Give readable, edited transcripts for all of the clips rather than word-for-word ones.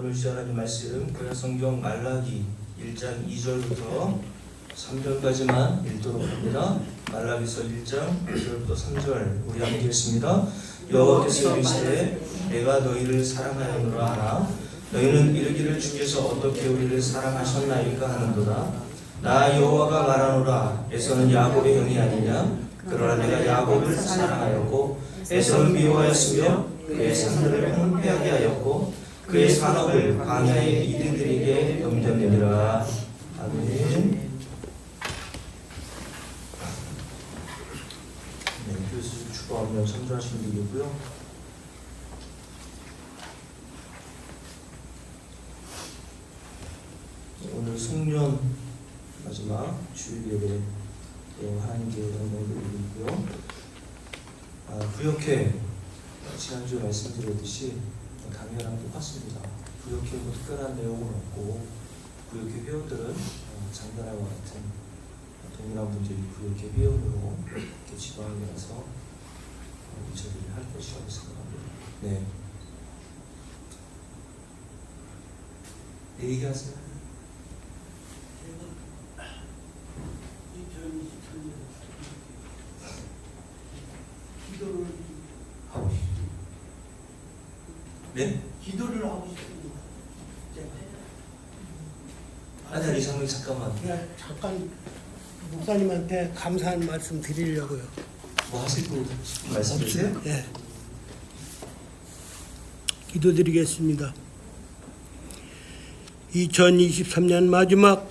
오늘 주제 하나님 말씀 구약성경 말라기 1장 2절부터 3절까지만 읽도록 합니다. 말라기서 1장 2절부터 3절 우리 함께 읽습니다. 여호와께서 이르시되 내가 너희를 사랑하였노라 하나 너희는 이르기를 주께서 어떻게 우리를 사랑하셨나이까 하는도다. 나 여호와가 말하노라 에서는 야곱의 형이 아니냐. 그러나 내가 야곱을 사랑하였고 에서는 미워하였으며 그의 산들을 황폐하게 하였고 그의 산업을 광야의 이들에게 넘겼느니라. 아멘. 네, 교수 축복하며 참조하시면 되겠고요. 오늘 송년 마지막 주일 예배 하나님께 영광을 드리고요. 구역회 지난주에 말씀드렸듯이 강연랑 똑같습니다. 구역회 뭐 특별한 내용은 없고 구역회 회원들은 장단과 같은 동일한 분들이 구역회 회원으로 이렇게 지방이라서 저희를 할 것이라고 생각합니다. 네. 얘기하세요. 기도를 하고 싶습니다. 네? 기도를 하고 싶습니다. 아니 이상민 잠깐만. 그냥 잠깐 목사님한테 감사한 말씀 드리려고요. 뭐 하시고 말씀드리세요? 예. 기도드리겠습니다. 2023년 마지막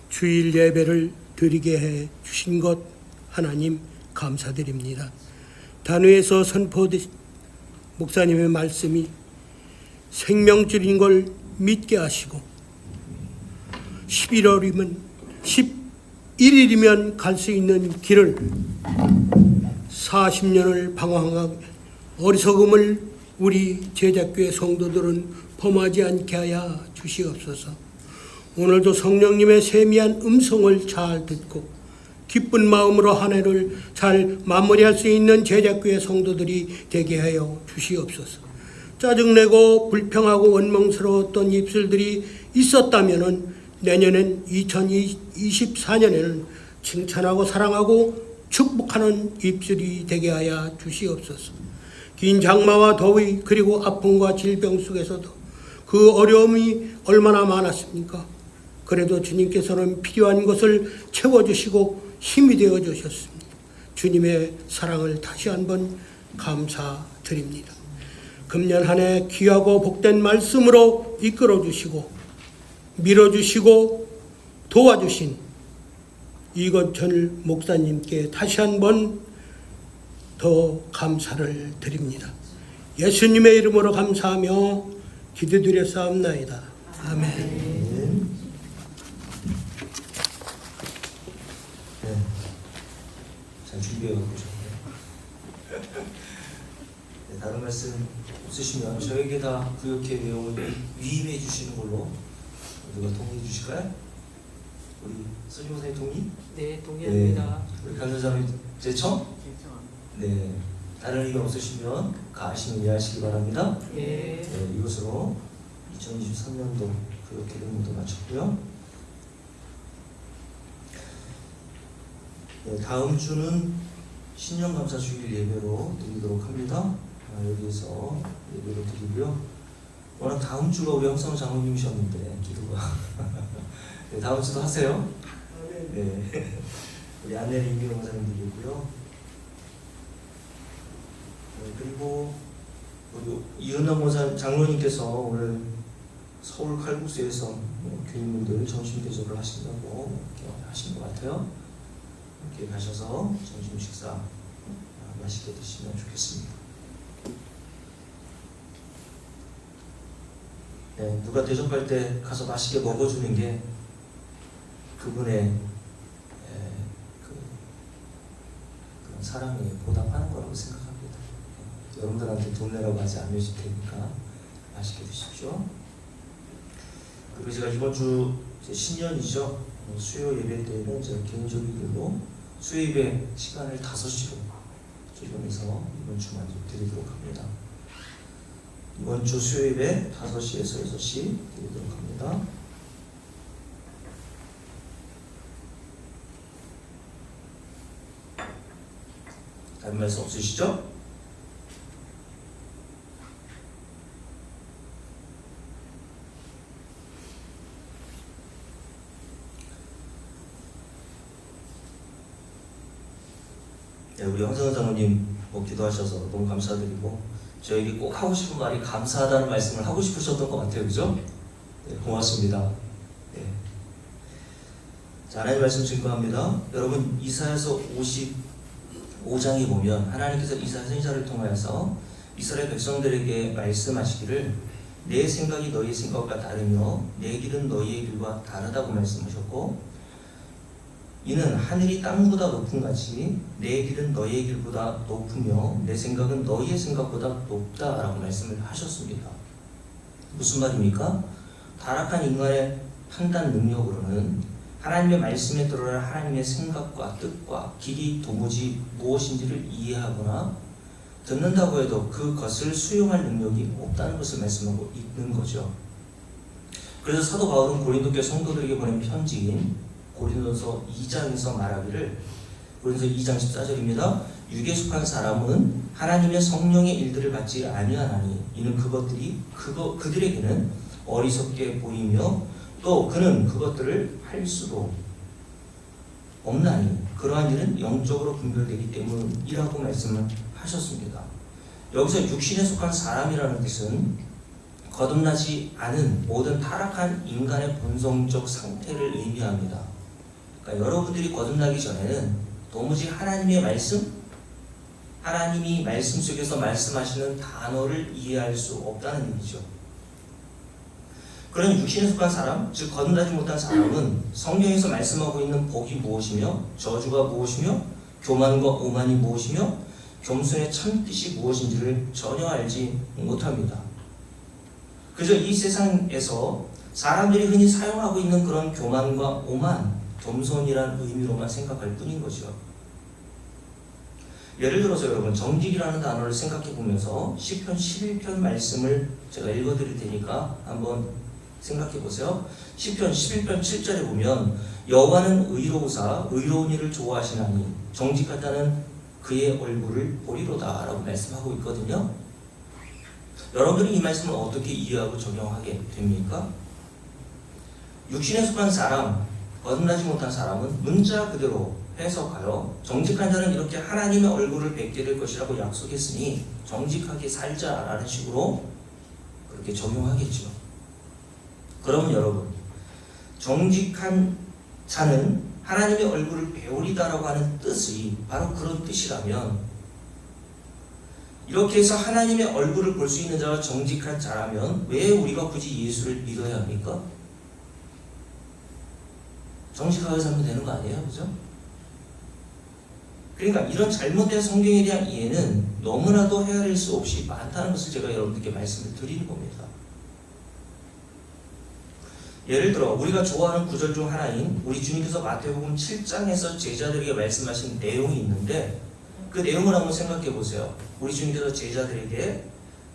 주일 예배를 드리게 해 주신 것 하나님 감사드립니다. 단위에서 선포된 목사님의 말씀이 생명줄인 걸 믿게 하시고 11월이면 11일이면 갈 수 있는 길을 40년을 방황하고 어리석음을 우리 제자교회 성도들은 범하지 않게 하여 주시옵소서. 오늘도 성령님의 세미한 음성을 잘 듣고 기쁜 마음으로 한 해를 잘 마무리할 수 있는 제자교회 성도들이 되게 하여 주시옵소서. 짜증내고 불평하고 원망스러웠던 입술들이 있었다면 내년엔 2024년에는 칭찬하고 사랑하고 축복하는 입술이 되게 하여 주시옵소서. 긴 장마와 더위 그리고 아픔과 질병 속에서도 그 어려움이 얼마나 많았습니까? 그래도 주님께서는 필요한 것을 채워주시고 힘이 되어 주셨습니다. 주님의 사랑을 다시 한번 감사드립니다. 금년 한 해 귀하고 복된 말씀으로 이끌어 주시고 밀어주시고 도와주신 이건철 목사님께 다시 한번 더 감사를 드립니다. 예수님의 이름으로 감사하며 기도드렸사옵나이다. 아멘. 잘 준비해가고 오셨네요. 네, 다른 말씀 없으시면 저에게 다 구역회 내용을 위임해 주시는 걸로 누가 동의해 주실까요? 우리 선임 목사님 동의? 네, 동의합니다. 네. 우리 간사장님 제청? 네. 다른 의견 없으시면 가시면 이해하시기 바랍니다. 네. 네, 이것으로 2023년도 구역회 내용도 마쳤고요. 네, 다음 주는 신년감사 주일 예배로 드리도록 합니다. 여기에서 예배로 드리고요. 워낙 다음 주가 우리 형성 장로님이셨는데 기도가 네, 다음 주도 하세요. 네, 우리 안내리 임기영 목사님 드리고요. 네, 그리고 우리 이은남 목사 장로님께서 오늘 서울 칼국수에서 교인분들 점심 대접을 하신다고 이렇게 하신 것 같아요. 이렇게 가셔서 점심 식사 맛있게 드시면 좋겠습니다. 네, 누가 대접할 때 가서 맛있게 먹어주는 게 그분의 그런 사랑에 보답하는 거라고 생각합니다. 여러분들한테 돈 내라고 하지 않으실 테니까 맛있게 드십시오. 그리고 제가 이번 주 신년이죠. 수요 예배 때는 제가 개인적인 일로 수요 예배 시간을 5시로 조정해서 이번 주만 드리도록 합니다. 이번 주 수요일에 5시에서 6시 드리도록 합니다. 다른 말씀 없으시죠? 네, 우리 황성은 장로님 기도하셔서 너무 감사드리고 저에게 꼭 하고 싶은 말이 감사하다는 말씀을 하고 싶으셨던 것 같아요. 그죠? 네, 고맙습니다. 네. 자, 하나님 말씀 증거합니다. 여러분 이사야서 55장에 보면 하나님께서 이사야 선지자를 통하여서 이스라엘 백성들에게 말씀하시기를 내 생각이 너희의 생각과 다르며 내 길은 너희의 길과 다르다고 말씀하셨고 이는 하늘이 땅보다 높은 같이 내 길은 너희의 길보다 높으며 내 생각은 너희의 생각보다 높다라고 말씀을 하셨습니다. 무슨 말입니까? 타락한 인간의 판단 능력으로는 하나님의 말씀에 들어갈 하나님의 생각과 뜻과 길이 도무지 무엇인지를 이해하거나 듣는다고 해도 그것을 수용할 능력이 없다는 것을 말씀하고 있는 거죠. 그래서 사도 바울은 고린도교 성도들에게 보낸 편지인 고린도서 2장에서 말하기를 고린도서 2장 14절입니다. 육에 속한 사람은 하나님의 성령의 일들을 받지 아니하나니 이는 그들에게는 어리석게 보이며 또 그는 그것들을 할 수도 없나니 그러한 일은 영적으로 분별되기 때문이라고 말씀을 하셨습니다. 여기서 육신에 속한 사람이라는 뜻은 거듭나지 않은 모든 타락한 인간의 본성적 상태를 의미합니다. 그러니까 여러분들이 거듭나기 전에는 도무지 하나님의 말씀, 하나님이 말씀 속에서 말씀하시는 단어를 이해할 수 없다는 얘기죠. 그런 육신에 속한 사람, 즉 거듭나지 못한 사람은 성경에서 말씀하고 있는 복이 무엇이며 저주가 무엇이며 교만과 오만이 무엇이며 겸손의 참 뜻이 무엇인지를 전혀 알지 못합니다. 그저 이 세상에서 사람들이 흔히 사용하고 있는 그런 교만과 오만, 겸손이란 의미로만 생각할 뿐인 거죠. 예를 들어서 여러분 정직이라는 단어를 생각해 보면서 시편 11편 말씀을 제가 읽어드릴 테니까 한번 생각해 보세요. 시편 11편 7절에 보면 여호와는 의로우사 의로운 일을 좋아하시나니 정직한 자는 그의 얼굴을 보리로다 라고 말씀하고 있거든요. 여러분들이 이 말씀을 어떻게 이해하고 적용하게 됩니까? 육신에 속한 사람, 거듭나지 못한 사람은 문자 그대로 해석하여 정직한 자는 이렇게 하나님의 얼굴을 뵙게 될 것이라고 약속했으니 정직하게 살자라는 식으로 그렇게 적용하겠죠. 그러면 여러분 정직한 자는 하나님의 얼굴을 배우리다라고 하는 뜻이 바로 그런 뜻이라면 이렇게 해서 하나님의 얼굴을 볼 수 있는 자가 정직한 자라면 왜 우리가 굳이 예수를 믿어야 합니까? 정직하게 살면 되는 거 아니에요? 그죠? 그러니까 이런 잘못된 성경에 대한 이해는 너무나도 헤아릴 수 없이 많다는 것을 제가 여러분들께 말씀을 드리는 겁니다. 예를 들어 우리가 좋아하는 구절 중 하나인 우리 주님께서 마태복음 7장에서 제자들에게 말씀하신 내용이 있는데 그 내용을 한번 생각해 보세요. 우리 주님께서 제자들에게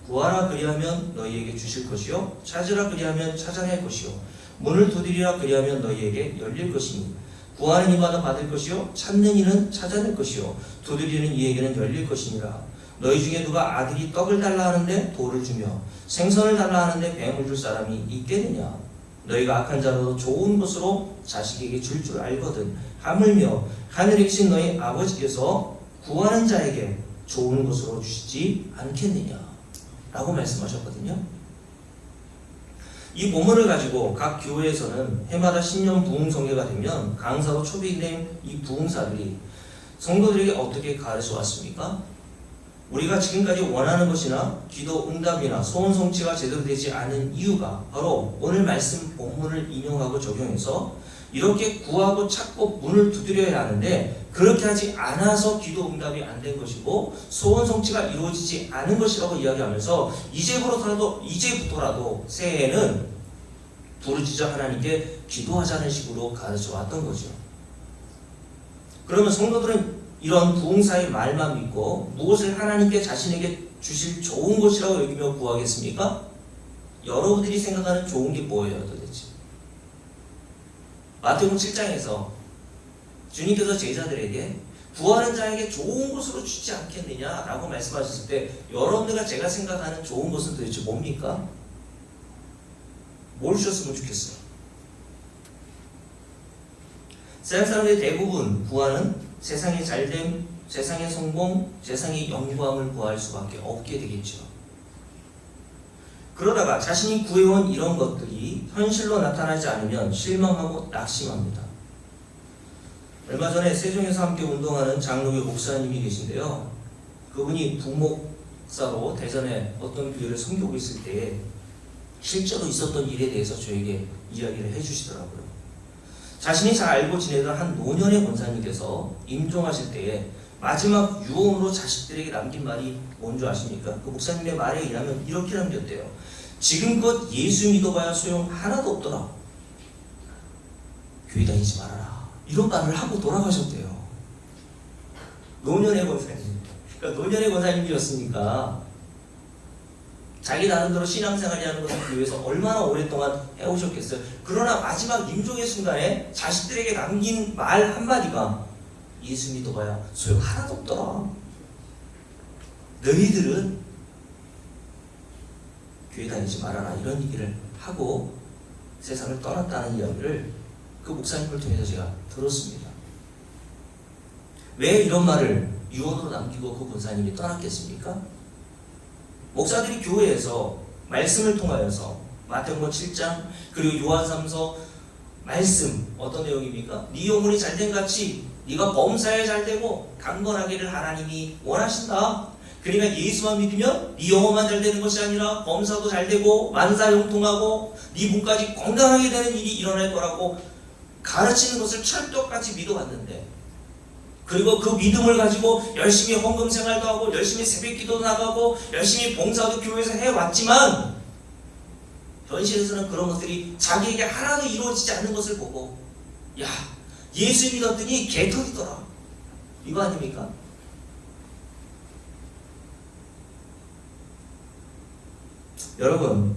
구하라 그리하면 너희에게 주실 것이요 찾으라 그리하면 찾아낼 것이요 문을 두드리라 그리하면 너희에게 열릴 것이니 구하는 이마다 받을 것이요 찾는 이는 찾아낼 것이요 두드리는 이에게는 열릴 것이니라. 너희 중에 누가 아들이 떡을 달라 하는데 돌을 주며 생선을 달라 하는데 뱀을 줄 사람이 있겠느냐. 너희가 악한 자라도 좋은 것으로 자식에게 줄 줄 알거든 하물며 하늘에 계신 너희 아버지께서 구하는 자에게 좋은 것으로 주시지 않겠느냐 라고 말씀하셨거든요. 이 본문을 가지고 각 교회에서는 해마다 신년 부흥성회가 되면 강사로 초빙된 이 부흥사들이 성도들에게 어떻게 가르쳐 왔습니까? 우리가 지금까지 원하는 것이나 기도 응답이나 소원 성취가 제대로 되지 않은 이유가 바로 오늘 말씀 본문을 인용하고 적용해서 이렇게 구하고 찾고 문을 두드려야 하는데 그렇게 하지 않아서 기도 응답이 안 된 것이고 소원 성취가 이루어지지 않은 것이라고 이야기하면서 이제부터라도 새해에는 부르짖어 하나님께 기도하자는 식으로 가르쳐 왔던 거죠. 그러면 성도들은 이런 부흥사의 말만 믿고 무엇을 하나님께 자신에게 주실 좋은 것이라고 여기며 구하겠습니까? 여러분들이 생각하는 좋은 게 뭐예요 도대체? 마태복음 7장에서 주님께서 제자들에게 구하는 자에게 좋은 것으로 주지 않겠느냐라고 말씀하셨을 때 여러분들과 제가 생각하는 좋은 것은 도대체 뭡니까? 뭘 주셨으면 좋겠어요? 세상 사람들이 대부분 구하는 세상의 잘됨, 세상의 성공, 세상의 영광을 구할 수밖에 없게 되겠죠. 그러다가 자신이 구해온 이런 것들이 현실로 나타나지 않으면 실망하고 낙심합니다. 얼마 전에 세종에서 함께 운동하는 장로교 목사님이 계신데요. 그분이 부목사로 대전에 어떤 교회를 섬기고 있을 때 실제로 있었던 일에 대해서 저에게 이야기를 해주시더라고요. 자신이 잘 알고 지내던 한 노년의 권사님께서 임종하실 때에 마지막 유언으로 자식들에게 남긴 말이 뭔 줄 아십니까? 그 목사님의 말에 의하면 이렇게 남겼대요. 지금껏 예수 믿어봐야 소용 하나도 없더라. 교회 다니지 말아라. 이런 말을 하고 돌아가셨대요. 노년의 권사님. 그러니까 노년의 권사님이었으니까 자기 나름대로 신앙생활이라는 것을 교회에서 얼마나 오랫동안 해오셨겠어요. 그러나 마지막 임종의 순간에 자식들에게 남긴 말 한마디가 예수 믿어봐야 소용 하나도 없더라. 너희들은 교회 다니지 말아라. 이런 얘기를 하고 세상을 떠났다는 이야기를 그 목사님을 통해서 제가 들었습니다. 왜 이런 말을 유언으로 남기고 그 권사님이 떠났겠습니까? 목사들이 교회에서 말씀을 통하여서 마태복음 7장 그리고 요한삼서 말씀 어떤 내용입니까? 네 영혼이 잘된 같이 네가 범사에 잘되고 강건하기를 하나님이 원하신다. 그러니까 예수만 믿으면 네 영혼만 잘되는 것이 아니라 범사도 잘되고 만사형통하고 네 몸까지 건강하게 되는 일이 일어날 거라고 가르치는 것을 찰떡같이 믿어왔는데 그리고 그 믿음을 가지고 열심히 헌금 생활도 하고 열심히 새벽기도 나가고 열심히 봉사도 교회에서 해왔지만 현실에서는 그런 것들이 자기에게 하나도 이루어지지 않는 것을 보고 야 예수 믿었더니 개털이더라 이거 아닙니까? 여러분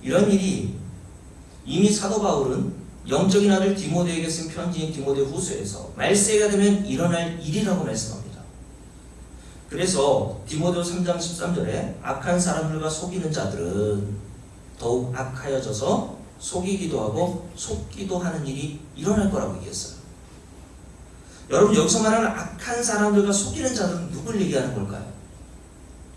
이런 일이 이미 사도 바울은 영적인 아들 디모데에게 쓴 편지인 디모데 후서에서 말세가 되면 일어날 일이라고 말씀합니다. 그래서 디모데 3장 13절에 악한 사람들과 속이는 자들은 더욱 악하여져서 속이기도 하고 속기도 하는 일이 일어날 거라고 얘기했어요. 여러분 여기서 말하는 악한 사람들과 속이는 자들은 누굴 얘기하는 걸까요?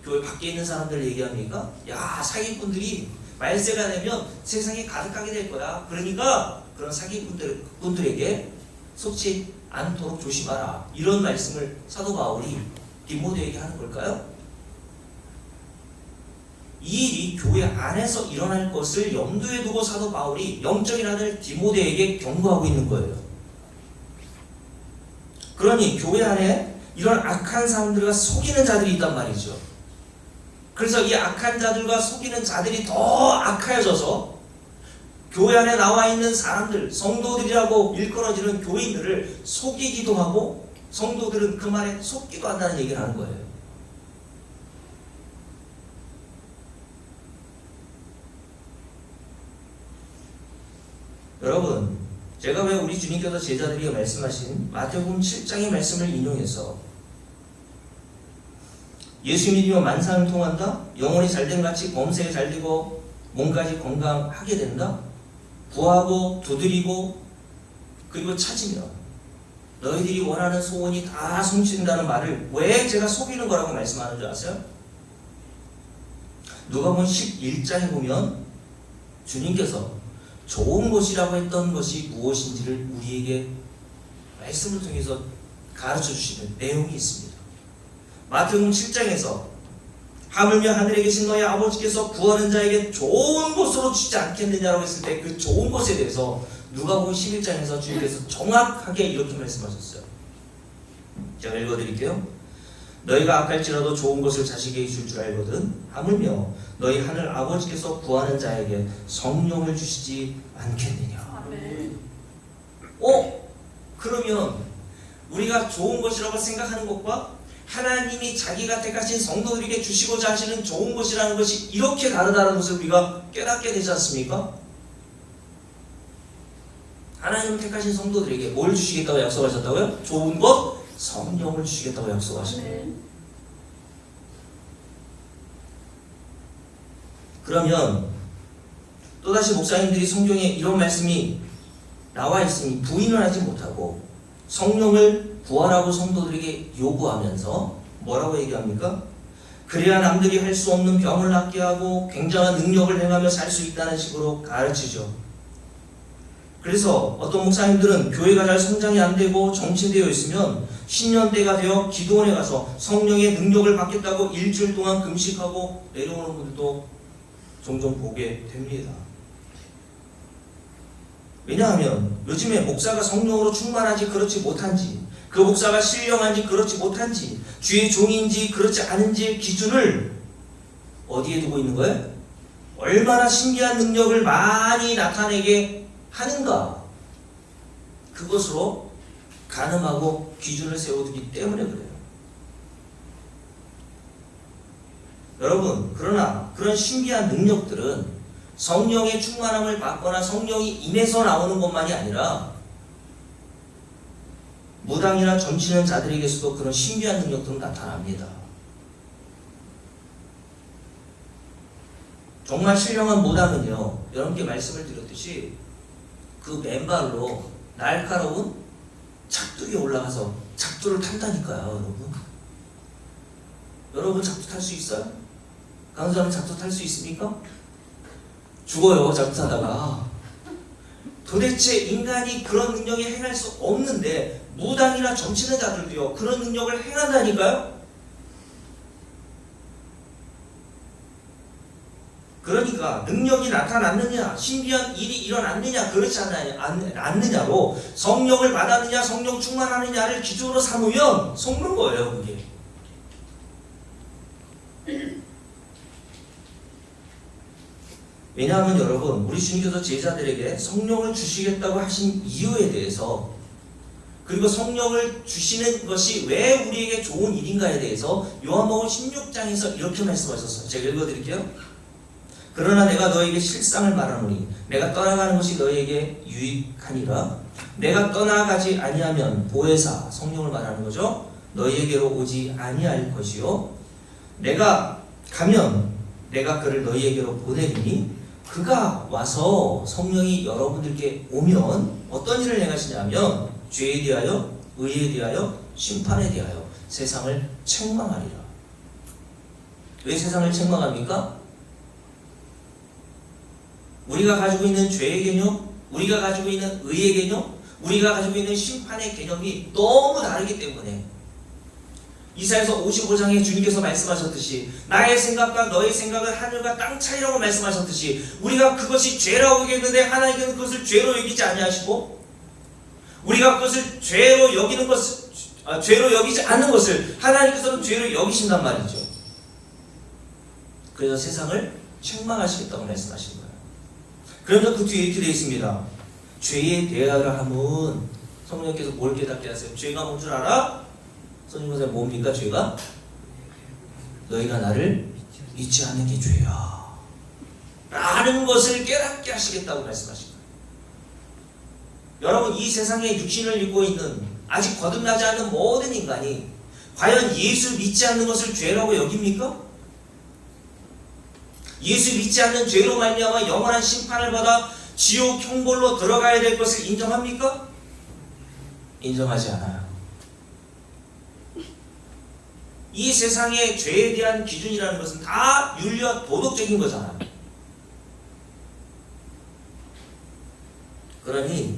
교회 밖에 있는 사람들 얘기합니까? 야 사기꾼들이 말세가 되면 세상에 가득하게 될 거야. 그러니까 그런 사기꾼들에게 속지 않도록 조심하라. 이런 말씀을 사도 바울이 디모데에게 하는 걸까요? 이 일이 교회 안에서 일어날 것을 염두에 두고 사도 바울이 영적인 아들 디모데에게 경고하고 있는 거예요. 그러니 교회 안에 이런 악한 사람들과 속이는 자들이 있단 말이죠. 그래서 이 악한 자들과 속이는 자들이 더 악하여져서 교회 안에 나와 있는 사람들, 성도들이라고 일컬어지는 교인들을 속이기도 하고 성도들은 그 말에 속기도 한다는 얘기를 하는 거예요. 여러분, 제가 왜 우리 주님께서 제자들에게 말씀하신 마태복음 7장의 말씀을 인용해서 예수 믿으면 만상을 통한다? 영혼이 잘된 같이 범사에 잘되고 몸까지 건강하게 된다? 구하고 두드리고 그리고 찾으면 너희들이 원하는 소원이 다 성취된다는 말을 왜 제가 속이는 거라고 말씀하는 줄 아세요? 누가복음 11장에 보면 주님께서 좋은 것이라고 했던 것이 무엇인지를 우리에게 말씀을 통해서 가르쳐 주시는 내용이 있습니다. 마태복음 7장에서 하물며 하늘에 계신 너희 아버지께서 구하는 자에게 좋은 것으로 주지 않겠느냐라고 했을 때 그 좋은 것에 대해서 누가복음 11장에서 주님께서 정확하게 이렇게 말씀하셨어요. 제가 읽어드릴게요. 너희가 악할지라도 좋은 것을 자식에게 줄 줄 알거든 하물며 너희 하늘 아버지께서 구하는 자에게 성령을 주시지 않겠느냐. 아멘. 그러면 우리가 좋은 것이라고 생각하는 것과 하나님이 자기가 택하신 성도들에게 주시고자 하시는 좋은 것이라는 것이 이렇게 다르다는 것을 우리가 깨닫게 되지 않습니까? 하나님은 택하신 성도들에게 뭘 주시겠다고 약속하셨다고요? 좋은 것, 성령을 주시겠다고 약속하셨어요. 그러면 또다시 목사님들이 성경에 이런 말씀이 나와 있으니 부인을 하지 못하고 성령을 구하라고 성도들에게 요구하면서 뭐라고 얘기합니까? 그래야 남들이 할 수 없는 병을 낫게 하고 굉장한 능력을 행하며 살 수 있다는 식으로 가르치죠. 그래서 어떤 목사님들은 교회가 잘 성장이 안 되고 정체되어 있으면 신년대가 되어 기도원에 가서 성령의 능력을 받겠다고 일주일 동안 금식하고 내려오는 분들도 종종 보게 됩니다. 왜냐하면 요즘에 목사가 성령으로 충만한지 그렇지 못한지, 그 목사가 신령한지 그렇지 못한지, 주의 종인지 그렇지 않은지의 기준을 어디에 두고 있는 거예요? 얼마나 신기한 능력을 많이 나타내게 하는가, 그것으로 가늠하고 기준을 세워두기 때문에 그래요. 여러분, 그러나 그런 신기한 능력들은 성령의 충만함을 받거나 성령이 임해서 나오는 것만이 아니라 무당이나 점치는 자들에게서도 그런 신비한 능력들은 나타납니다. 정말 신령한 무당은요, 여러분께 말씀을 드렸듯이 그 맨발로 날카로운 작두에 올라가서 작두를 탄다니까요. 여러분, 여러분 작두 탈 수 있어요? 강사는 작두 탈 수 있습니까? 죽어요, 작두 타다가. 도대체 인간이 그런 능력이 행할 수 없는데 무당이나 점치는 자들도요 그런 능력을 행한다니까요. 그러니까 능력이 나타났느냐, 신비한 일이 일어났느냐, 그렇지 않느냐로 성령을 받았느냐, 성령 충만하느냐를 기준으로 삼으면 속는 거예요, 그게. 왜냐하면 여러분, 우리 주님께서 제자들에게 성령을 주시겠다고 하신 이유에 대해서, 그리고 성령을 주시는 것이 왜 우리에게 좋은 일인가에 대해서 요한복음 16장에서 이렇게 말씀하셨어요. 제가 읽어드릴게요. 그러나 내가 너에게 실상을 말하노니 내가 떠나가는 것이 너에게 유익하니라. 내가 떠나가지 아니하면 보혜사, 성령을 말하는 거죠, 너희에게로 오지 아니할 것이요, 내가 가면 내가 그를 너희에게로 보내리니 그가 와서, 성령이 여러분들께 오면 어떤 일을 행하시냐면 죄에 대하여, 의에 대하여, 심판에 대하여 세상을 책망하리라. 왜 세상을 책망합니까? 우리가 가지고 있는 죄의 개념, 우리가 가지고 있는 의의 개념, 우리가 가지고 있는 심판의 개념이 너무 다르기 때문에, 이사야서 55장에 주님께서 말씀하셨듯이 나의 생각과 너의 생각은 하늘과 땅 차이라고 말씀하셨듯이, 우리가 그것이 죄라고 여기는데 하나님께서는 그것을 죄로 여기지 아니하시고, 우리가 그것을 죄로 여기는 것을, 죄로 여기지 않는 것을 하나님께서는 죄로 여기신단 말이죠. 그래서 세상을 책망하시겠다고 말씀하신 거예요. 그러면서 그 뒤에 이렇게 되어 있습니다. 죄에 대하여 함은, 성령께서 뭘 깨닫게 하세요? 죄가 뭔 줄 알아? 성령 선생님, 뭡니까 죄가? 너희가 나를 믿지 않는 게 죄야 라는 것을 깨닫게 하시겠다고 말씀하신 거예요. 여러분, 이 세상에 육신을 입고 있는 아직 거듭나지 않은 모든 인간이 과연 예수 믿지 않는 것을 죄라고 여깁니까? 예수 믿지 않는 죄로 말미암아 영원한 심판을 받아 지옥 형벌로 들어가야 될 것을 인정합니까? 인정하지 않아요. 이 세상의 죄에 대한 기준이라는 것은 다 윤리와 도덕적인 거잖아요. 그러니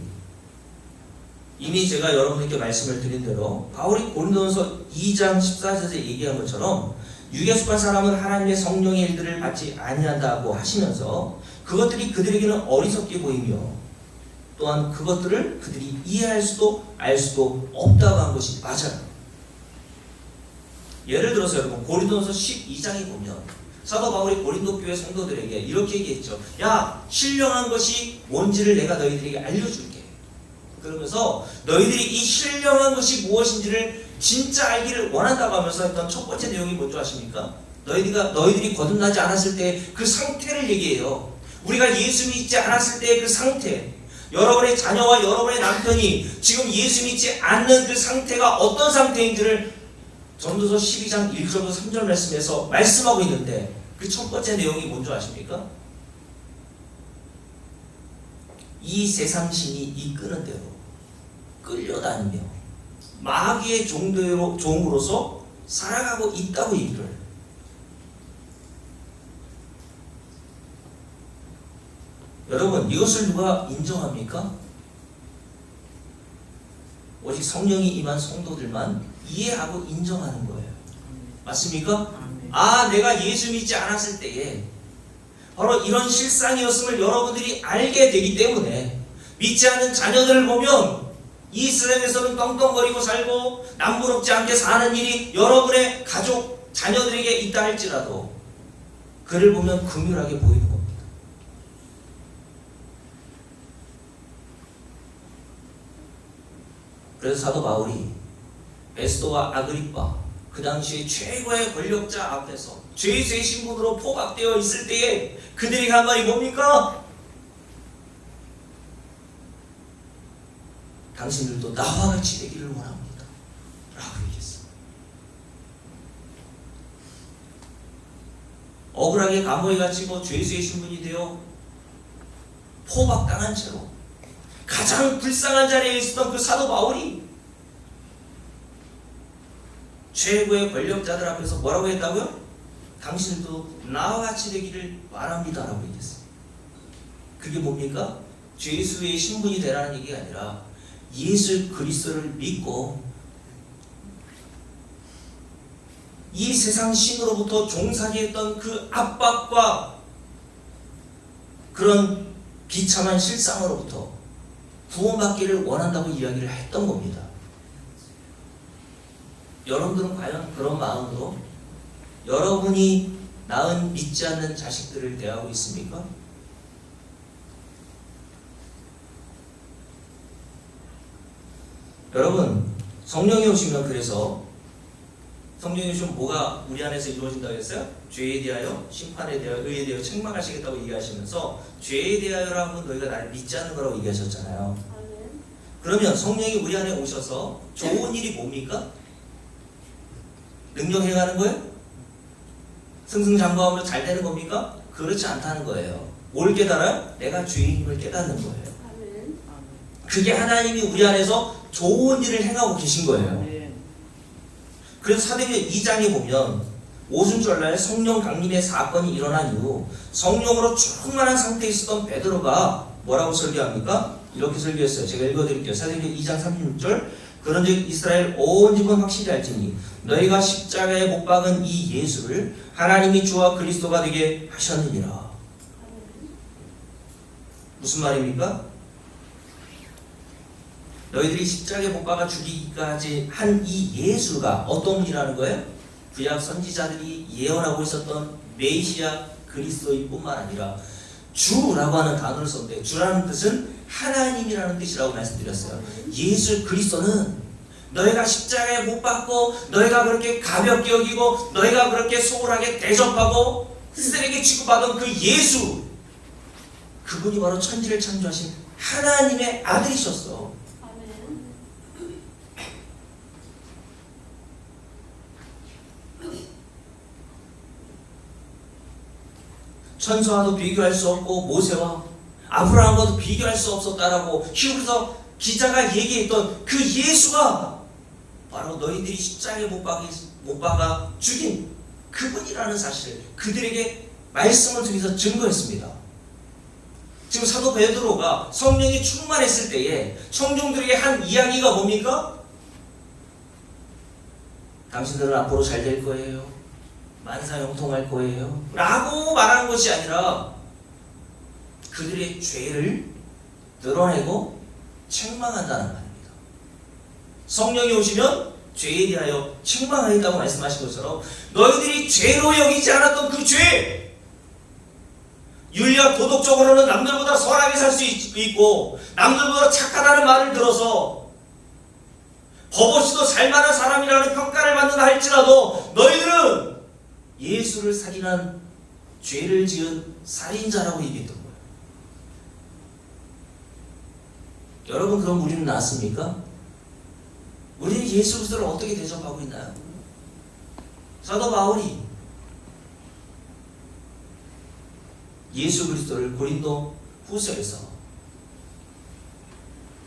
이미 제가 여러분께 말씀을 드린 대로 바울이 고린도전서 2장 14절에 얘기한 것처럼 육에 속한 사람은 하나님의 성령의 일들을 받지 아니한다고 하시면서 그것들이 그들에게는 어리석게 보이며 또한 그것들을 그들이 이해할 수도 알 수도 없다고 한 것이 맞아요. 예를 들어서 여러분, 고린도전서 12장에 보면 사도 바울이 고린도 교회 성도들에게 이렇게 얘기했죠. 야, 신령한 것이 뭔지를 내가 너희들에게 알려줄게. 그러면서 너희들이 이 신령한 것이 무엇인지를 진짜 알기를 원한다고 하면서 했던 첫 번째 내용이 뭔지 아십니까? 너희들이 거듭나지 않았을 때 그 상태를 얘기해요. 우리가 예수 믿지 않았을 때의 그 상태, 여러분의 자녀와 여러분의 남편이 지금 예수 믿지 않는 그 상태가 어떤 상태인지를 전도서 12장 1절부터 3절 말씀에서 말씀하고 있는데, 그 첫 번째 내용이 뭔지 아십니까? 이 세상 신이 이끄는 대로 끌려다니며 마귀의 종으로서 살아가고 있다고 얘기를 해요. 여러분, 이것을 누가 인정합니까? 오직 성령이 임한 성도들만 이해하고 인정하는 거예요. 맞습니까? 아, 내가 예수 믿지 않았을 때에 바로 이런 실상이었음을 여러분들이 알게 되기 때문에, 믿지 않는 자녀들을 보면 이스라엘에서는 떵떵거리고 살고 남부럽지 않게 사는 일이 여러분의 가족, 자녀들에게 있다 할지라도 그를 보면 긍휼하게 보이는 겁니다. 그래서 사도 바울이 베스도와 아그리빠, 그 당시에 최고의 권력자 앞에서 죄수의 신분으로 포박되어 있을 때에 그들이 한 말이 뭡니까? 당신들도 나와 같이 되기를 원합니다 라고 얘기했습니다. 억울하게 감옥에 갇히고 죄수의 신분이 되어 포박당한 채로 가장 불쌍한 자리에 있었던 그 사도 바울이 최고의 권력자들 앞에서 뭐라고 했다고요? 당신도 나와 같이 되기를 바랍니다 라고 얘기했습니다. 그게 뭡니까? 죄수의 신분이 되라는 얘기가 아니라 예수 그리스도를 믿고 이 세상 신으로부터 종살이 했던 그 압박과 그런 비참한 실상으로부터 구원받기를 원한다고 이야기를 했던 겁니다. 여러분들은 과연 그런 마음으로 여러분이 낳은 믿지 않는 자식들을 대하고 있습니까? 여러분, 성령이 오시면, 그래서 성령이 오시면 뭐가 우리 안에서 이루어진다고 했어요? 죄에 대하여, 심판에 대하여, 의에 대하여 책망하시겠다고 얘기하시면서 죄에 대하여라고 너희가 나를 믿지 않는 거라고 얘기하셨잖아요. 그러면 성령이 우리 안에 오셔서 좋은 일이 뭡니까? 능력 행하는 거예요? 승승장구함으로 잘 되는 겁니까? 그렇지 않다는 거예요. 뭘 깨달아요? 내가 죄인임을 깨닫는 거예요. 그게 하나님이 우리 안에서 좋은 일을 행하고 계신 거예요. 그래서 사도행전 2장에 보면 오순절날 성령 강림의 사건이 일어난 이후 성령으로 충만한 상태에 있었던 베드로가 뭐라고 설교합니까? 이렇게 설교했어요. 제가 읽어드릴게요. 사도행전 2장 36절. 그런즉 이스라엘 온 집은 확실히 알지니 너희가 십자가에 못 박은 이 예수를 하나님이 주와 그리스도가 되게 하셨느니라. 무슨 말입니까? 너희들이 십자가에 못 박아 죽이기까지 한 이 예수가 어떤 분이라는 거예요? 구약 선지자들이 예언하고 있었던 메시아 그리스도일 뿐만 아니라 주라고 하는 단어를 썼는데, 주라는 뜻은 하나님이라는 뜻이라고 말씀드렸어요. 예수 그리스도는 너희가 십자가에 못 박고 너희가 그렇게 가볍게 여기고 너희가 그렇게 소홀하게 대접하고 쓰레기 취급하던 그 예수, 그분이 바로 천지를 창조하신 하나님의 아들이셨어. 천사와도 비교할 수 없고 모세와 아브라함과도 비교할 수 없었다라고 히브리서 기자가 얘기했던 그 예수가 바로 너희들이 십자가에 못 박아 죽인 그분이라는 사실을 그들에게 말씀을 통해서 증거했습니다. 지금 사도 베드로가 성령이 충만했을 때에 청중들에게 한 이야기가 뭡니까? 당신들은 앞으로 잘 될 거예요. 만사형통할 거예요 라고 말하는 것이 아니라 그들의 죄를 드러내고 책망한다는 말입니다. 성령이 오시면 죄에 대하여 책망하겠다고 말씀하신 것처럼 너희들이 죄로 여기지 않았던 그 죄, 윤리와 도덕적으로는 남들보다 선하게 살 수 있고 남들보다 착하다는 말을 들어서 법 없이도 살만한 사람이라는 평가를 받는다 할지라도 너희들은 예수를 살인한 죄를 지은 살인자라고 얘기했던 거예요. 여러분, 그럼 우리는 낫습니까? 우리는 예수 그리스도를 어떻게 대접하고 있나요? 사도 바울이 예수 그리스도를 고린도 후서에서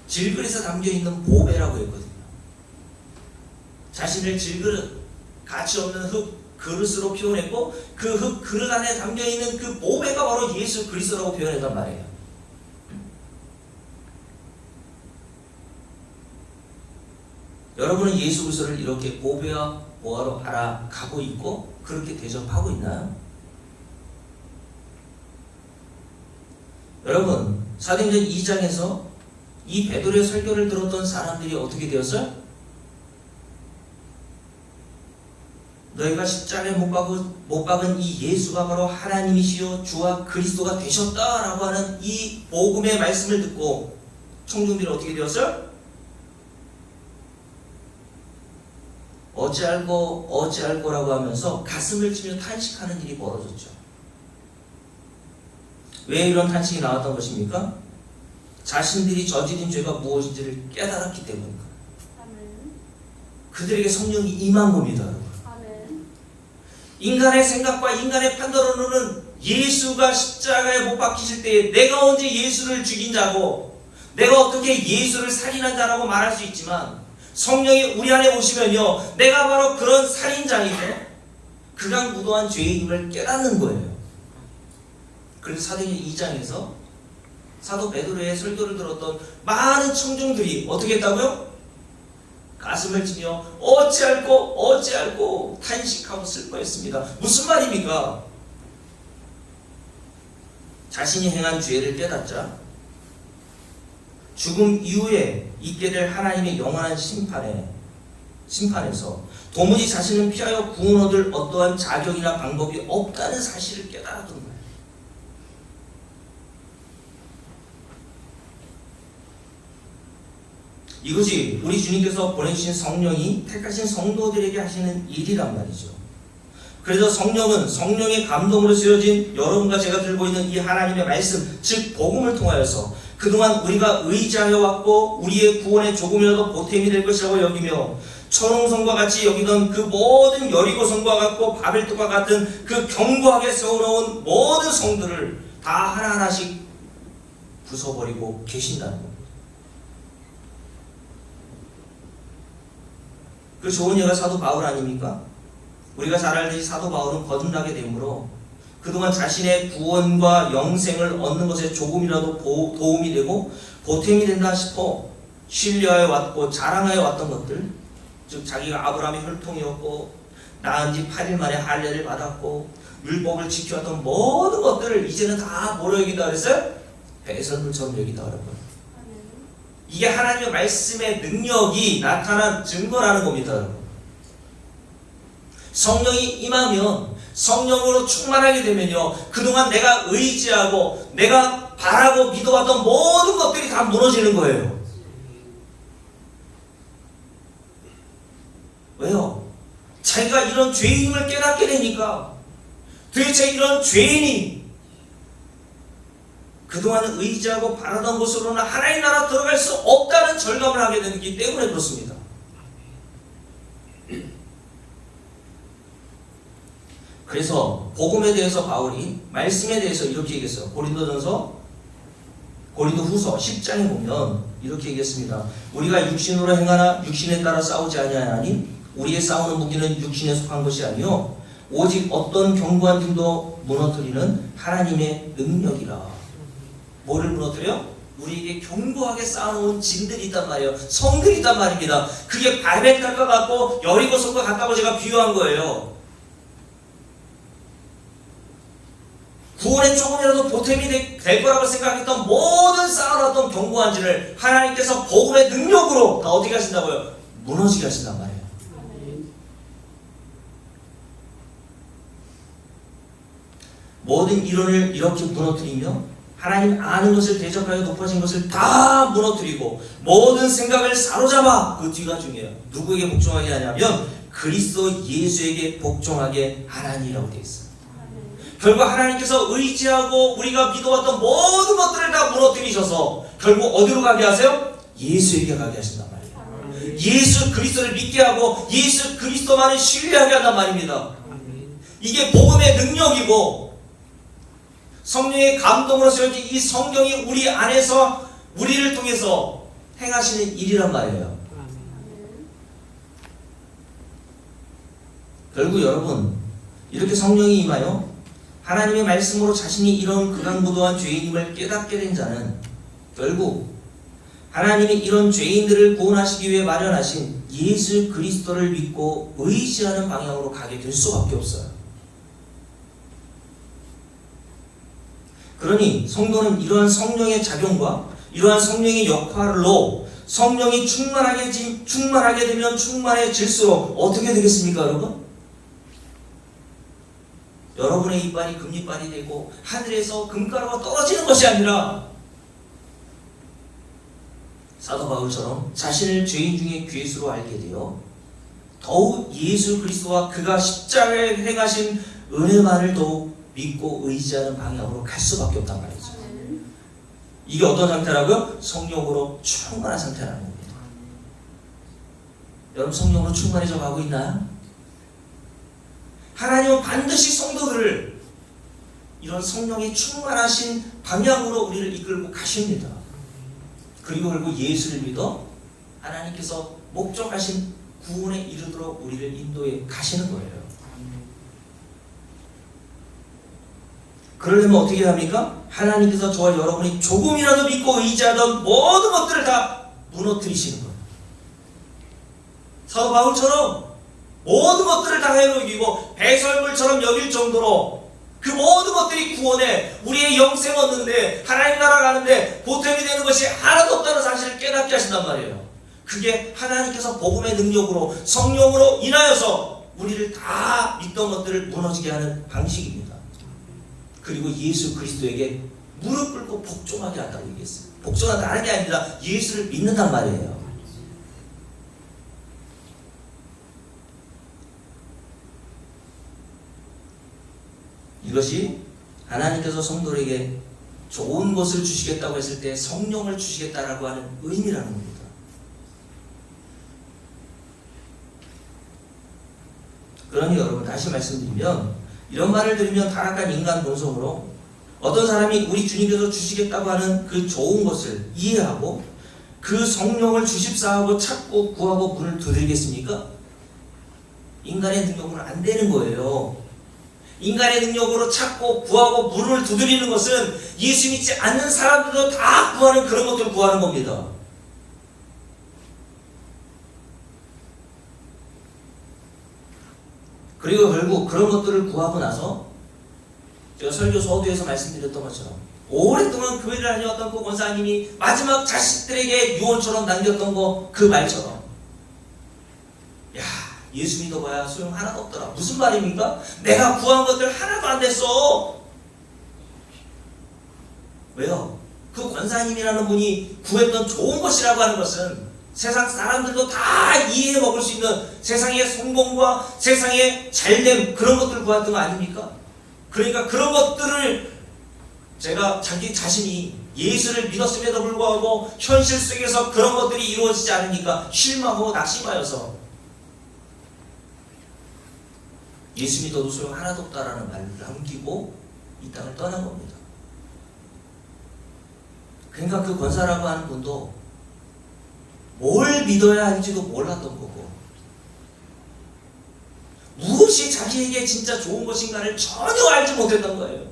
질그릇에 담겨있는 보배라고 했거든요. 자신을 질그릇, 가치 없는 흙 그릇으로 표현했고 그 흙 그릇 안에 담겨있는 그 보배가 바로 예수 그리스도라고 표현했단 말이에요. 여러분은 예수 그리스도를 이렇게 보배와 보화로 알아가고 있고 그렇게 대접하고 있나요? 여러분, 사도행전 2장에서 이 베드로의 설교를 들었던 사람들이 어떻게 되었어요? 너희가 십자가에 못 박은 이 예수가 바로 하나님이시요 주와 그리스도가 되셨다라고 하는 이 복음의 말씀을 듣고 청중들이 어떻게 되었어요? 어찌할꼬라고 하면서 가슴을 치며 탄식하는 일이 벌어졌죠. 왜 이런 탄식이 나왔던 것입니까? 자신들이 저지른 죄가 무엇인지를 깨달았기 때문입니다. 그들에게 성령이 임한 겁니다. 인간의 생각과 인간의 판단으로는 예수가 십자가에 못 박히실 때에 내가 언제 예수를 죽인 자고 내가 어떻게 예수를 살인한 자라고 말할 수 있지만 성령이 우리 안에 오시면요, 내가 바로 그런 살인자이며 극악무도한 죄인임을 깨닫는 거예요. 그래서 사도행전 2장에서 사도 베드로의 설교를 들었던 많은 청중들이 어떻게 했다고요? 가슴을 치며 어찌할꼬 탄식하고 슬퍼했습니다. 무슨 말입니까? 자신이 행한 죄를 깨닫자 죽음 이후에 있게 될 하나님의 영원한 심판에서 도무지 자신은 피하여 구원 얻을 어떠한 자격이나 방법이 없다는 사실을 깨달았던 거예요. 이것이 우리 주님께서 보내주신 성령이 택하신 성도들에게 하시는 일이란 말이죠. 그래서 성령은 성령의 감동으로 쓰여진 여러분과 제가 들고 있는 이 하나님의 말씀, 즉 복음을 통하여서 그동안 우리가 의지하여 왔고 우리의 구원에 조금이라도 보탬이 될 것이라고 여기며 초롱성과 같이 여기던 그 모든 여리고성과 같고 바벨탑과 같은 그 견고하게 세워놓은 모든 성들을 다 하나하나씩 부숴버리고 계신다는 겁니다. 그 좋은 예가 사도 바울 아닙니까? 우리가 잘 알듯이 사도 바울은 거듭나게 되므로 그동안 자신의 구원과 영생을 얻는 것에 조금이라도 도움이 되고 보탬이 된다 싶어 신뢰하여 왔고 자랑하여 왔던 것들, 즉 자기가 아브라함의 혈통이었고 낳은 지 8일 만에 할례를 받았고 율법을 지켜왔던 모든 것들을 이제는 다 뭐로 여기다 그랬어요? 배설물처럼 여기다 그랬거든요. 이게 하나님의 말씀의 능력이 나타난 증거라는 겁니다. 여러분. 성령이 임하면 성령으로 충만하게 되면요, 그동안 내가 의지하고 내가 바라고 믿어왔던 모든 것들이 다 무너지는 거예요. 왜요? 자기가 이런 죄인임을 깨닫게 되니까 도대체 이런 죄인이 그동안 의지하고 바라던 곳으로는 하나님 나라 들어갈 수 없다는 절감을 하게 되기 때문에 그렇습니다. 그래서 복음에 대해서 바울이 말씀에 대해서 이렇게 얘기했어요. 고린도 후서 10장에 보면 이렇게 얘기했습니다. 우리가 육신으로 행하나 육신에 따라 싸우지 아니하나니 우리의 싸우는 무기는 육신에 속한 것이 아니요 오직 어떤 견고한 힘도 무너뜨리는 하나님의 능력이라. 뭐를 무너뜨려? 우리에게 견고하게 쌓아놓은 진들이 있단 말이에요. 성들이 있단 말입니다. 그게 바벨탑과 같고 여리고성과 같다고 제가 비유한 거예요. 구원에 조금이라도 보탬이 될 거라고 생각했던 모든 쌓아놨던 견고한 진을 하나님께서 복음의 능력으로 다 어떻게 하신다고요? 무너지게 하신단 말이에요. 모든 이론을 이렇게 무너뜨리며 하나님 아는 것을 대적하여 높아진 것을 다 무너뜨리고 모든 생각을 사로잡아, 그 뒤가 중요해요. 누구에게 복종하게 하냐면 그리스도 예수에게 복종하게 하나니라고 되어 있어요. 결국 하나님께서 의지하고 우리가 믿어왔던 모든 것들을 다 무너뜨리셔서 결국 어디로 가게 하세요? 예수에게 가게 하신단 말이에요. 예수 그리스도를 믿게 하고 예수 그리스도만을 신뢰하게 한단 말입니다. 이게 복음의 능력이고 성령의 감동으로 쓰여진 이 성경이 우리 안에서 우리를 통해서 행하시는 일이란 말이에요. 결국 여러분, 이렇게 성령이 임하여 하나님의 말씀으로 자신이 이런 극악무도한 죄인임을 깨닫게 된 자는 결국 하나님이 이런 죄인들을 구원하시기 위해 마련하신 예수 그리스도를 믿고 의지하는 방향으로 가게 될 수밖에 없어요. 그러니 성도는 이러한 성령의 작용과 이러한 성령의 역할로 성령이 충만하게 되면 충만해질수록 어떻게 되겠습니까, 여러분? 여러분의 이빨이 금이빨이 되고 하늘에서 금가루가 떨어지는 것이 아니라 사도 바울처럼 자신을 죄인 중에 괴수로 알게 되어 더욱 예수 그리스도와 그가 십자가에 행하신 은혜만을 더욱 믿고 의지하는 방향으로 갈 수밖에 없단 말이죠. 이게 어떤 상태라고요? 성령으로 충만한 상태라는 겁니다. 여러분 성령으로 충만해져 가고 있나요? 하나님은 반드시 성도들을 이런 성령이 충만하신 방향으로 우리를 이끌고 가십니다. 그리고 결국 예수를 믿어 하나님께서 목적하신 구원에 이르도록 우리를 인도해 가시는 거예요. 그러려면 어떻게 합니까? 하나님께서 저와 여러분이 조금이라도 믿고 의지하던 모든 것들을 다 무너뜨리시는 거예요. 사도 바울처럼 모든 것들을 다 해로이고 배설물처럼 여길 정도로 그 모든 것들이 구원에 우리의 영생 얻는데 하나님 나라 가는데 보탬이 되는 것이 하나도 없다는 사실을 깨닫게 하신단 말이에요. 그게 하나님께서 복음의 능력으로 성령으로 인하여서 우리를 다 믿던 것들을 무너지게 하는 방식입니다. 그리고 예수 그리스도에게 무릎 꿇고 복종하게 한다고 얘기했어요. 복종한다는 게 아니라 예수를 믿는단 말이에요. 이것이 하나님께서 성도에게 좋은 것을 주시겠다고 했을 때 성령을 주시겠다라고 하는 의미라는 겁니다. 그러니 여러분 다시 말씀드리면 이런 말을 들으면 타락한 인간 본성으로 어떤 사람이 우리 주님께서 주시겠다고 하는 그 좋은 것을 이해하고 그 성령을 주십사하고 찾고 구하고 문을 두들겠습니까? 인간의 능력으로는 안 되는 거예요. 인간의 능력으로 찾고 구하고 문을 두드리는 것은 예수 믿지 않는 사람들도 다 구하는 그런 것들을 구하는 겁니다. 그리고 결국 그런 것들을 구하고 나서 제가 설교 서두에서 말씀드렸던 것처럼 오랫동안 교회를 다녀왔던 그 권사님이 마지막 자식들에게 유언처럼 남겼던 거 그 말처럼 야 예수 믿어봐야 소용 하나도 없더라. 무슨 말입니까? 내가 구한 것들 하나도 안 됐어. 왜요? 그 권사님이라는 분이 구했던 좋은 것이라고 하는 것은 세상 사람들도 다 이해해 먹을 수 있는 세상의 성공과 세상의 잘됨 그런 것들을 구했던 거 아닙니까? 그러니까 그런 것들을 제가 자기 자신이 예수를 믿었음에도 불구하고 현실 속에서 그런 것들이 이루어지지 않으니까 실망하고 낙심하여서 예수 믿어도 소용 하나도 없다라는 말을 남기고 이 땅을 떠난 겁니다. 그러니까 그 권사라고 하는 분도 뭘 믿어야 할지도 몰랐던 거고 무엇이 자기에게 진짜 좋은 것인가를 전혀 알지 못했던 거예요.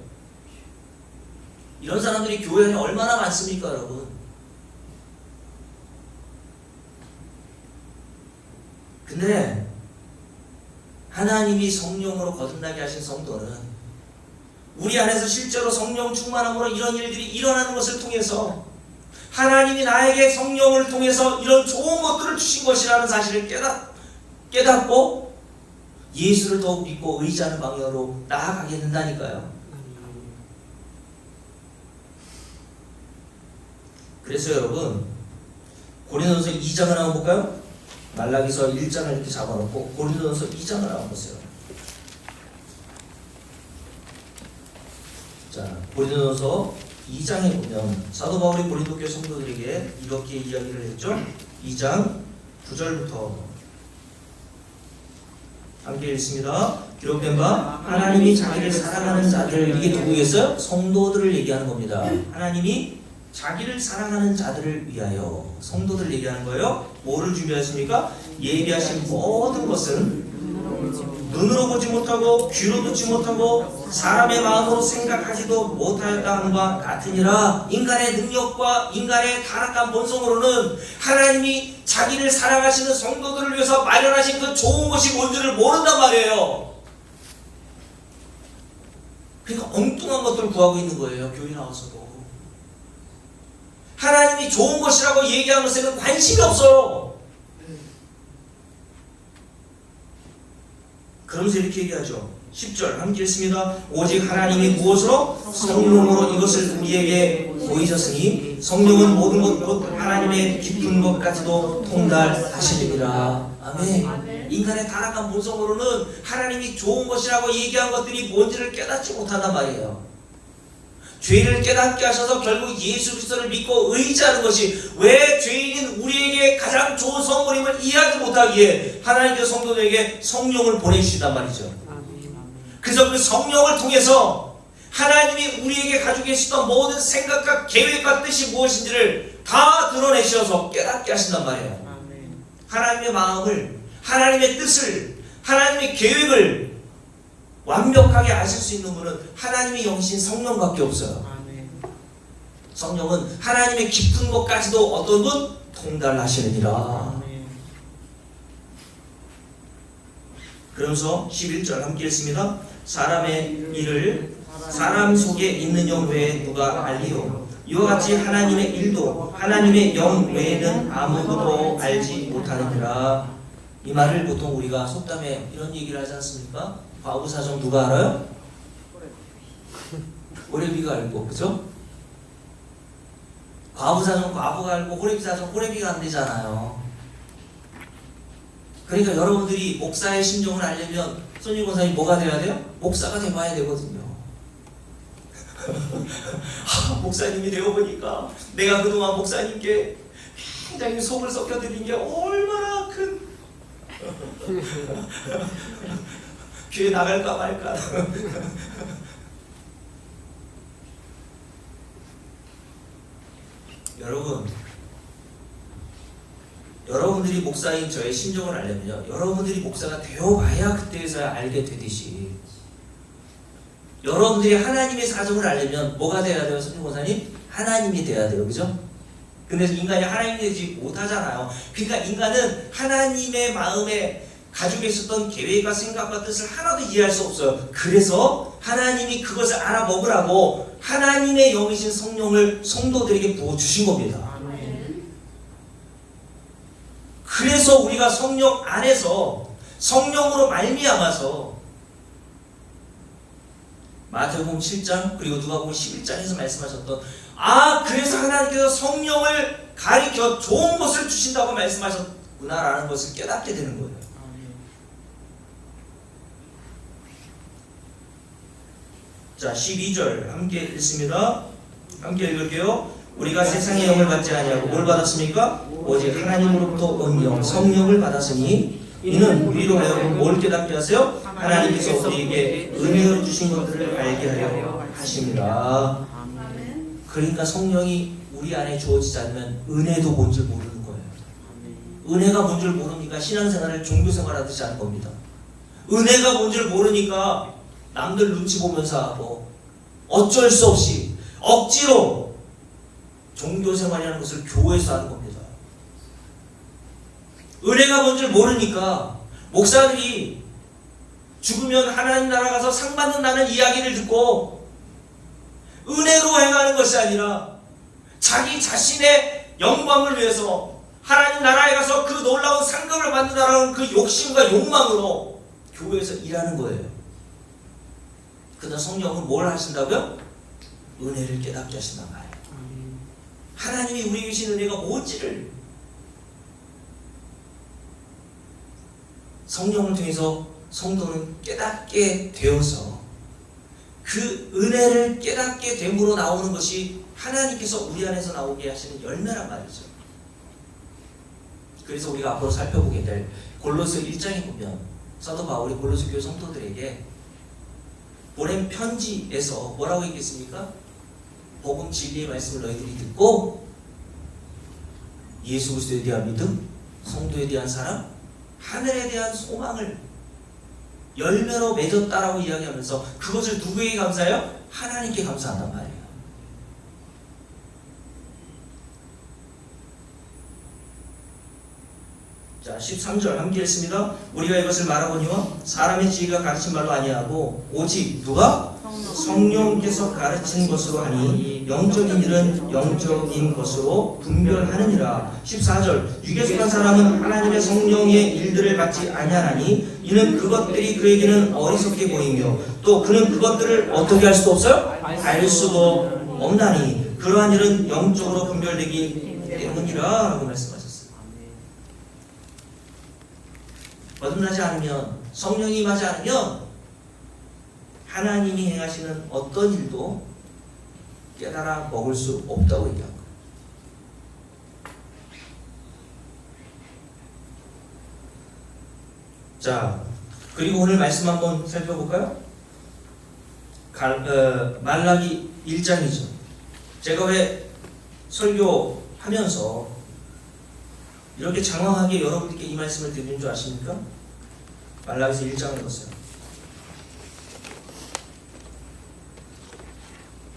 이런 사람들이 교회 안에 얼마나 많습니까, 여러분? 근데 하나님이 성령으로 거듭나게 하신 성도는 우리 안에서 실제로 성령 충만함으로 이런 일들이 일어나는 것을 통해서 하나님이 나에게 성령을 통해서 이런 좋은 것들을 주신 것이라는 사실을 깨닫고 예수를 더욱 믿고 의지하는 방향으로 나아가게 된다니까요. 그래서 여러분 고린도전서 2장을 한번 볼까요? 말라기서 1장을 이렇게 잡아놓고 고린도전서 2장을 한번 보세요. 자, 고린도전서 2장에 보면 사도 바울이 고린도 교회 성도들에게 이렇게 이야기를 했죠. 2장 9절부터 함께 읽습니다. 기록된 바 하나님이 자기를 사랑하는 자들, 이게 누구겠어요? 성도들을 얘기하는 겁니다. 하나님이 자기를 사랑하는 자들을 위하여, 성도들 얘기하는 거예요. 뭐를 준비하십니까? 예비하신 모든 것은 눈으로 보지 못하고 귀로 듣지 못하고 사람의 마음으로 생각하지도 못하였다 함과 같으니라. 인간의 능력과 인간의 타락한 본성으로는 하나님이 자기를 사랑하시는 성도들을 위해서 마련하신 그 좋은 것이 뭔지를 모른단 말이에요. 그러니까 엉뚱한 것들을 구하고 있는 거예요. 교회 나와서도 하나님이 좋은 것이라고 얘기하는 것에는 관심이 없어요. 그러면서 이렇게 얘기하죠. 10절 함께 읽습니다. 오직 하나님이 무엇으로? 성령으로 이것을 우리에게 보이셨으니 성령은 모든 것 곧 하나님의 깊은 것까지도 통달하시리라. 아멘. 인간의 타락한 본성으로는 하나님이 좋은 것이라고 얘기한 것들이 뭔지를 깨닫지 못한단 말이에요. 죄를 깨닫게 하셔서 결국 예수 그리스도를 믿고 의지하는 것이, 왜 죄인인 우리에게 가장 좋은 선물임을 이해하지 못하기에 하나님께서 성도들에게 성령을 보내주신단 말이죠. 그래서 그 성령을 통해서 하나님이 우리에게 가지고 계시던 모든 생각과 계획과 뜻이 무엇인지를 다 드러내셔서 깨닫게 하신단 말이에요. 하나님의 마음을, 하나님의 뜻을, 하나님의 계획을 완벽하게 아실 수 있는 분은 하나님의 영신 성령밖에 없어요. 성령은 하나님의 깊은 것까지도 어떤 분? 통달하시느니라. 그러면서 11절 함께 읽습니다. 사람의 일을 사람 속에 있는 영 외에 누가 알리요? 이와 같이 하나님의 일도 하나님의 영 외에는 아무것도 알지 못하느니라. 이 말을 보통 우리가 속담에 이런 얘기를 하지 않습니까? 과부 사정 누가 알아요? 호레비가 알고, 그죠? 과부 사정 과부가 알고 호레비 사정 호레비가 안 되잖아요. 그러니까 여러분들이 목사의 심정을 알려면 손님 권사님 뭐가 돼야 돼요? 목사가 돼봐야 되거든요. 목사님이 되어보니까 내가 그동안 목사님께 굉장히 속을 썩혀드린 게 얼마나 큰 교회 나갈까 말까. 여러분들이 목사인 저의 심정을 알려면요, 여러분들이 목사가 되어봐야 그때서야 알게 되듯이, 여러분들이 하나님의 사정을 알려면 뭐가 돼야 돼요? 선생님 권사님? 하나님이 돼야 돼요. 그죠? 근데 인간이 하나님이 되지 못하잖아요. 그러니까 인간은 하나님의 마음에 가지고 있었던 계획과 생각과 뜻을 하나도 이해할 수 없어요. 그래서 하나님이 그것을 알아먹으라고 하나님의 영이신 성령을 성도들에게 부어주신 겁니다. 그래서 우리가 성령 안에서 성령으로 말미암아서 마태복음 7장 그리고 누가복음 11장에서 말씀하셨던, 그래서 하나님께서 성령을 가리켜 좋은 것을 주신다고 말씀하셨구나라는 것을 깨닫게 되는 거예요. 자, 12절 함께 읽습니다. 함께 읽을게요. 우리가 세상의 영을 받지 아니하고 뭘 받았습니까? 오직 하나님으로부터 온 영, 성령을 받았으니 이는 우리로 하여금 뭘 깨닫게 하세요? 하나님께서 우리에게 은혜로 주신 것들을 알게 하려 하십니다. 그러니까 성령이 우리 안에 주어지지 않으면 은혜도 뭔지 모르는 거예요. 은혜가 뭔지 모르니까 신앙생활을 종교생활하듯이 하는 겁니다. 은혜가 뭔지 모르니까 남들 눈치 보면서 하고 어쩔 수 없이 억지로 종교생활이라는 것을 교회에서 하는 겁니다. 은혜가 뭔지 모르니까 목사들이 죽으면 하나님 나라 가서 상 받는다는 이야기를 듣고 은혜로 행하는 것이 아니라 자기 자신의 영광을 위해서 하나님 나라에 가서 그 놀라운 상급을 받는다는 그 욕심과 욕망으로 교회에서 일하는 거예요. 그러나 성령은 뭘 하신다고요? 은혜를 깨닫게 하신단 말이에요. 하나님이 우리에게 주신 은혜가 뭔지를 성령을 통해서 성도는 깨닫게 되어서 그 은혜를 깨닫게 됨으로 나오는 것이 하나님께서 우리 안에서 나오게 하시는 열매란 말이죠. 그래서 우리가 앞으로 살펴보게 될 골로새 1장에 보면 사도 바울이 골로새 교회 성도들에게 보낸 편지에서 뭐라고 했겠습니까? 복음 진리의 말씀을 너희들이 듣고 예수 그리스도에 대한 믿음, 성도에 대한 사랑, 하늘에 대한 소망을 열매로 맺었다라고 이야기하면서 그것을 누구에게 감사해요? 하나님께 감사한단 말이에요. 자, 13절 함께 읽습니다. 우리가 이것을 말하거니와 사람의 지혜가 가르친 말로 아니하고 오직 누가? 성령께서 가르친 것으로 하니 영적인 일은 영적인 것으로 분별하느니라. 14절 육에 속한 사람은 하나님의 성령의 일들을 받지 아니하나니 이는 그것들이 그에게는 어리석게 보이며 또 그는 그것들을 어떻게 할 수도 없어요? 알 수도 없나니 그러한 일은 영적으로 분별되기 때문이라 라고 말씀하셨어요. 거듭나지 않으면, 성령이 임하지 않으면 하나님이 행하시는 어떤 일도 깨달아 먹을 수 없다고 얘기한 거예요. 자, 그리고 오늘 말씀 한번 살펴볼까요? 말라기 1장이죠. 제가 왜 설교하면서 이렇게 장황하게 여러분께 이 말씀을 드리는 줄 아십니까? 말라기서 1장을 보세요.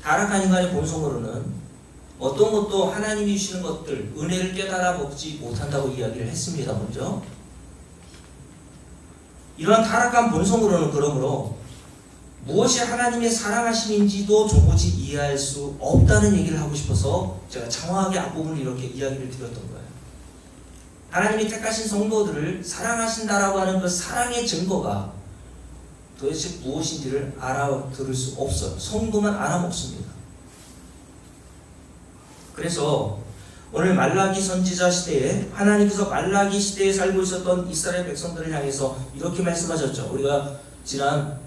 타락한 인간의 본성으로는 어떤 것도 하나님이 주시는 것들, 은혜를 깨달아 먹지 못한다고 이야기를 했습니다. 먼저 이러한 타락한 본성으로는 그러므로 무엇이 하나님의 사랑하심인지도 조금씩 이해할 수 없다는 얘기를 하고 싶어서 제가 장황하게 앞부분을 이렇게 이야기를 드렸던 거예요. 하나님이 택하신 성도들을 사랑하신다라고 하는 그 사랑의 증거가 도대체 무엇인지를 알아들을 수 없어요. 성도만 알아먹습니다. 그래서 오늘 말라기 선지자 시대에 하나님께서 말라기 시대에 살고 있었던 이스라엘 백성들을 향해서 이렇게 말씀하셨죠. 우리가 지난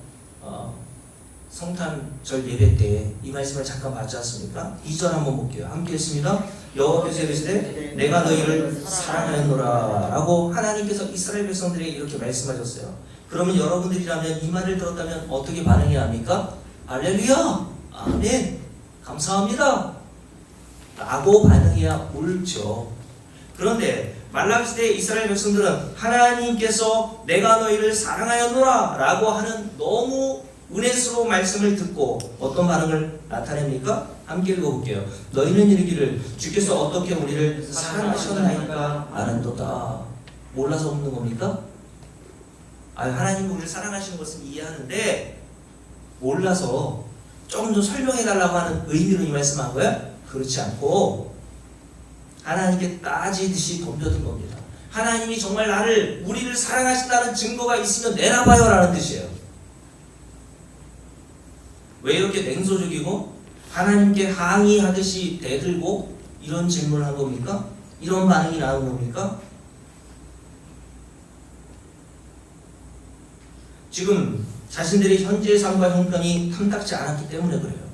성탄절 예배 때 이 말씀을 잠깐 봤지 않습니까? 2절 한번 볼게요. 함께 했습니다. 여호와께서 이르시되 내가 너희를 사랑하였노라 라고 하나님께서 이스라엘 백성들에게 이렇게 말씀하셨어요. 그러면 여러분들이라면 이 말을 들었다면 어떻게 반응해야 합니까? 할렐루야! 아멘! 감사합니다! 라고 반응해야 옳죠. 그런데 말라기 시대 이스라엘 백성들은 하나님께서 내가 너희를 사랑하였노라 라고 하는 너무 은혜스러운 말씀을 듣고 어떤 반응을 나타냅니까? 함께 읽어볼게요. 너희는 이르기를 주께서 어떻게 우리를 사랑하셨나이까 아는도다. 몰라서 없는 겁니까? 하나님이 우리를 사랑하시는 것은 이해하는데 몰라서 조금 더 설명해달라고 하는 의미로 이 말씀한 거야? 그렇지 않고 하나님께 따지듯이 덤벼든 겁니다. 하나님이 정말 우리를 사랑하신다는 증거가 있으면 내놔봐요 라는 뜻이에요. 왜 이렇게 냉소적이고 하나님께 항의하듯이 대들고 이런 질문을 한 겁니까? 이런 반응이 나온 겁니까? 지금 자신들의 현재의 삶과 형편이 탐탁지 않았기 때문에 그래요.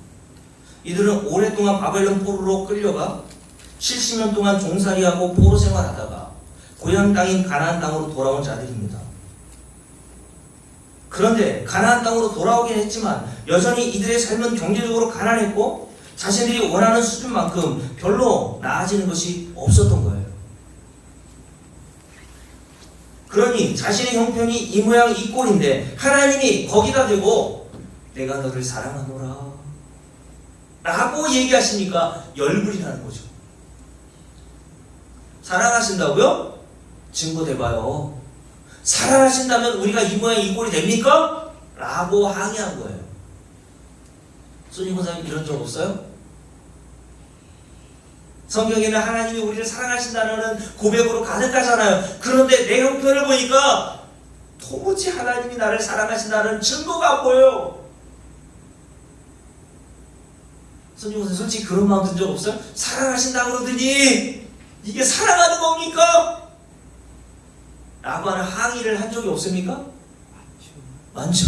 이들은 오랫동안 바벨론 포로로 끌려가 70년 동안 종살이하고 포로 생활하다가 고향 땅인 가나안 땅으로 돌아온 자들입니다. 그런데 가나안 땅으로 돌아오긴 했지만 여전히 이들의 삶은 경제적으로 가난했고 자신들이 원하는 수준만큼 별로 나아지는 것이 없었던 거예요. 그러니 자신의 형편이 이 모양 이 꼴인데 하나님이 거기다 대고 내가 너를 사랑하노라 라고 얘기하시니까 열불이 나는 거죠. 사랑하신다고요? 증거 대봐요. 사랑하신다면 우리가 이 모양 이 꼴이 됩니까? 라고 항의한 거예요. 손님 권사님 이런 적 없어요? 성경에는 하나님이 우리를 사랑하신다는 고백으로 가득하잖아요. 그런데 내 형편을 보니까 도무지 하나님이 나를 사랑하신다는 증거가 안 보여요. 손님 솔직히 그런 마음 든 적 없어요? 사랑하신다 그러더니 이게 사랑하는 겁니까? 라고 하는 항의를 한 적이 없습니까? 많죠.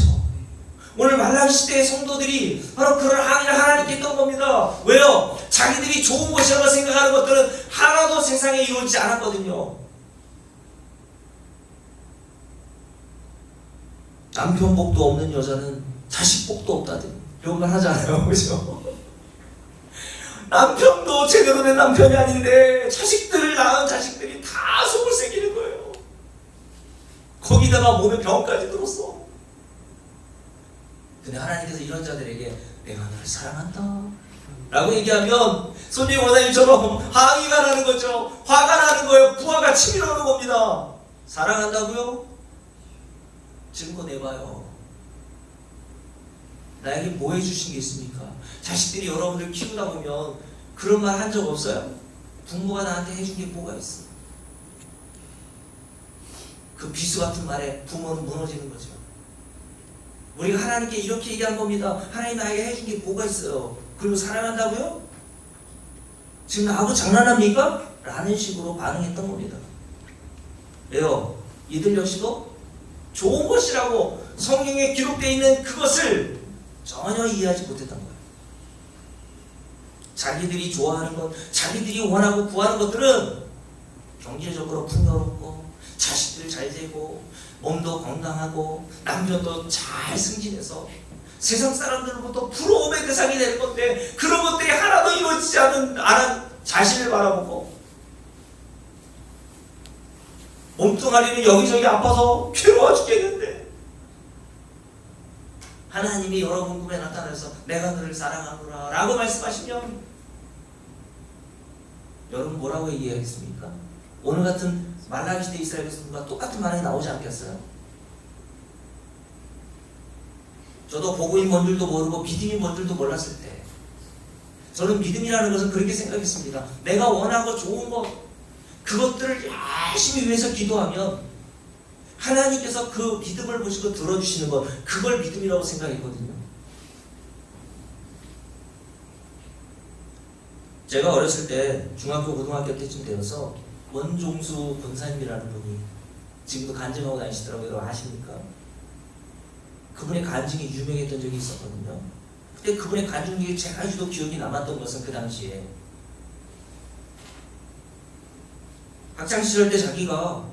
오늘 말라기 시대의 성도들이 바로 그런 항의를 하나님께 했던 겁니다. 왜요? 자기들이 좋은 것이라고 생각하는 것들은 하나도 세상에 이루어지지 않았거든요. 남편 복도 없는 여자는 자식 복도 없다든 이런 말 하잖아요. 그죠? 남편도 제대로 된 남편이 아닌데 자식들을 낳은 자식들이 다 속을 새기는 거예요. 거기다가 몸에 병까지 들었어. 근데 하나님께서 이런 자들에게 내가 너를 사랑한다 라고 얘기하면 손님 원사님처럼 항의가 나는 거죠. 화가 나는 거예요. 부하가 치밀어오는 겁니다. 사랑한다고요? 증거 내봐요. 나에게 뭐 해주신 게 있습니까? 자식들이 여러분들 키우다 보면 그런 말 한 적 없어요? 부모가 나한테 해준 게 뭐가 있어? 그 비수 같은 말에 부모는 무너지는 거죠. 우리가 하나님께 이렇게 얘기한 겁니다. 하나님 나에게 해준 게 뭐가 있어요? 그리고 사랑한다고요? 지금 나하고 장난합니까? 라는 식으로 반응했던 겁니다. 왜요? 이들 역시도 좋은 것이라고 성경에 기록되어 있는 그것을 전혀 이해하지 못했던 거예요. 자기들이 좋아하는 것, 자기들이 원하고 구하는 것들은 경제적으로 풍요롭고 자식들 잘 되고 몸도 건강하고 남편도 잘 승진해서 세상 사람들로부터 부러움의 대상이 될 건데 그런 것들이 하나도 이루어지지 않은 자신을 바라보고 몸뚱아리는 여기저기 아파서 괴로워 죽겠는데 하나님이 여러분 꿈에 나타나서 내가 너를 사랑하노라 라고 말씀하시면 여러분 뭐라고 얘기하겠습니까? 오늘 같은 말라기 시대 이스라엘 백성들과 똑같은 반응이 나오지 않겠어요? 저도 복음이 뭔 줄도 모르고 믿음이 뭔 줄도 몰랐을 때 저는 믿음이라는 것은 그렇게 생각했습니다. 내가 원하고 좋은 것 그것들을 열심히 위해서 기도하면 하나님께서 그 믿음을 보시고 들어주시는 것 그걸 믿음이라고 생각했거든요. 제가 어렸을 때 중학교 고등학교 때쯤 되어서 원종수 권사님이라는 분이 지금도 간증하고 다니시더라고요. 여러분 아십니까? 그분의 간증이 유명했던 적이 있었거든요. 그때 그분의 간증 중에 제가 유독 기억이 남았던 것은 그 당시에 학창시절 때 자기가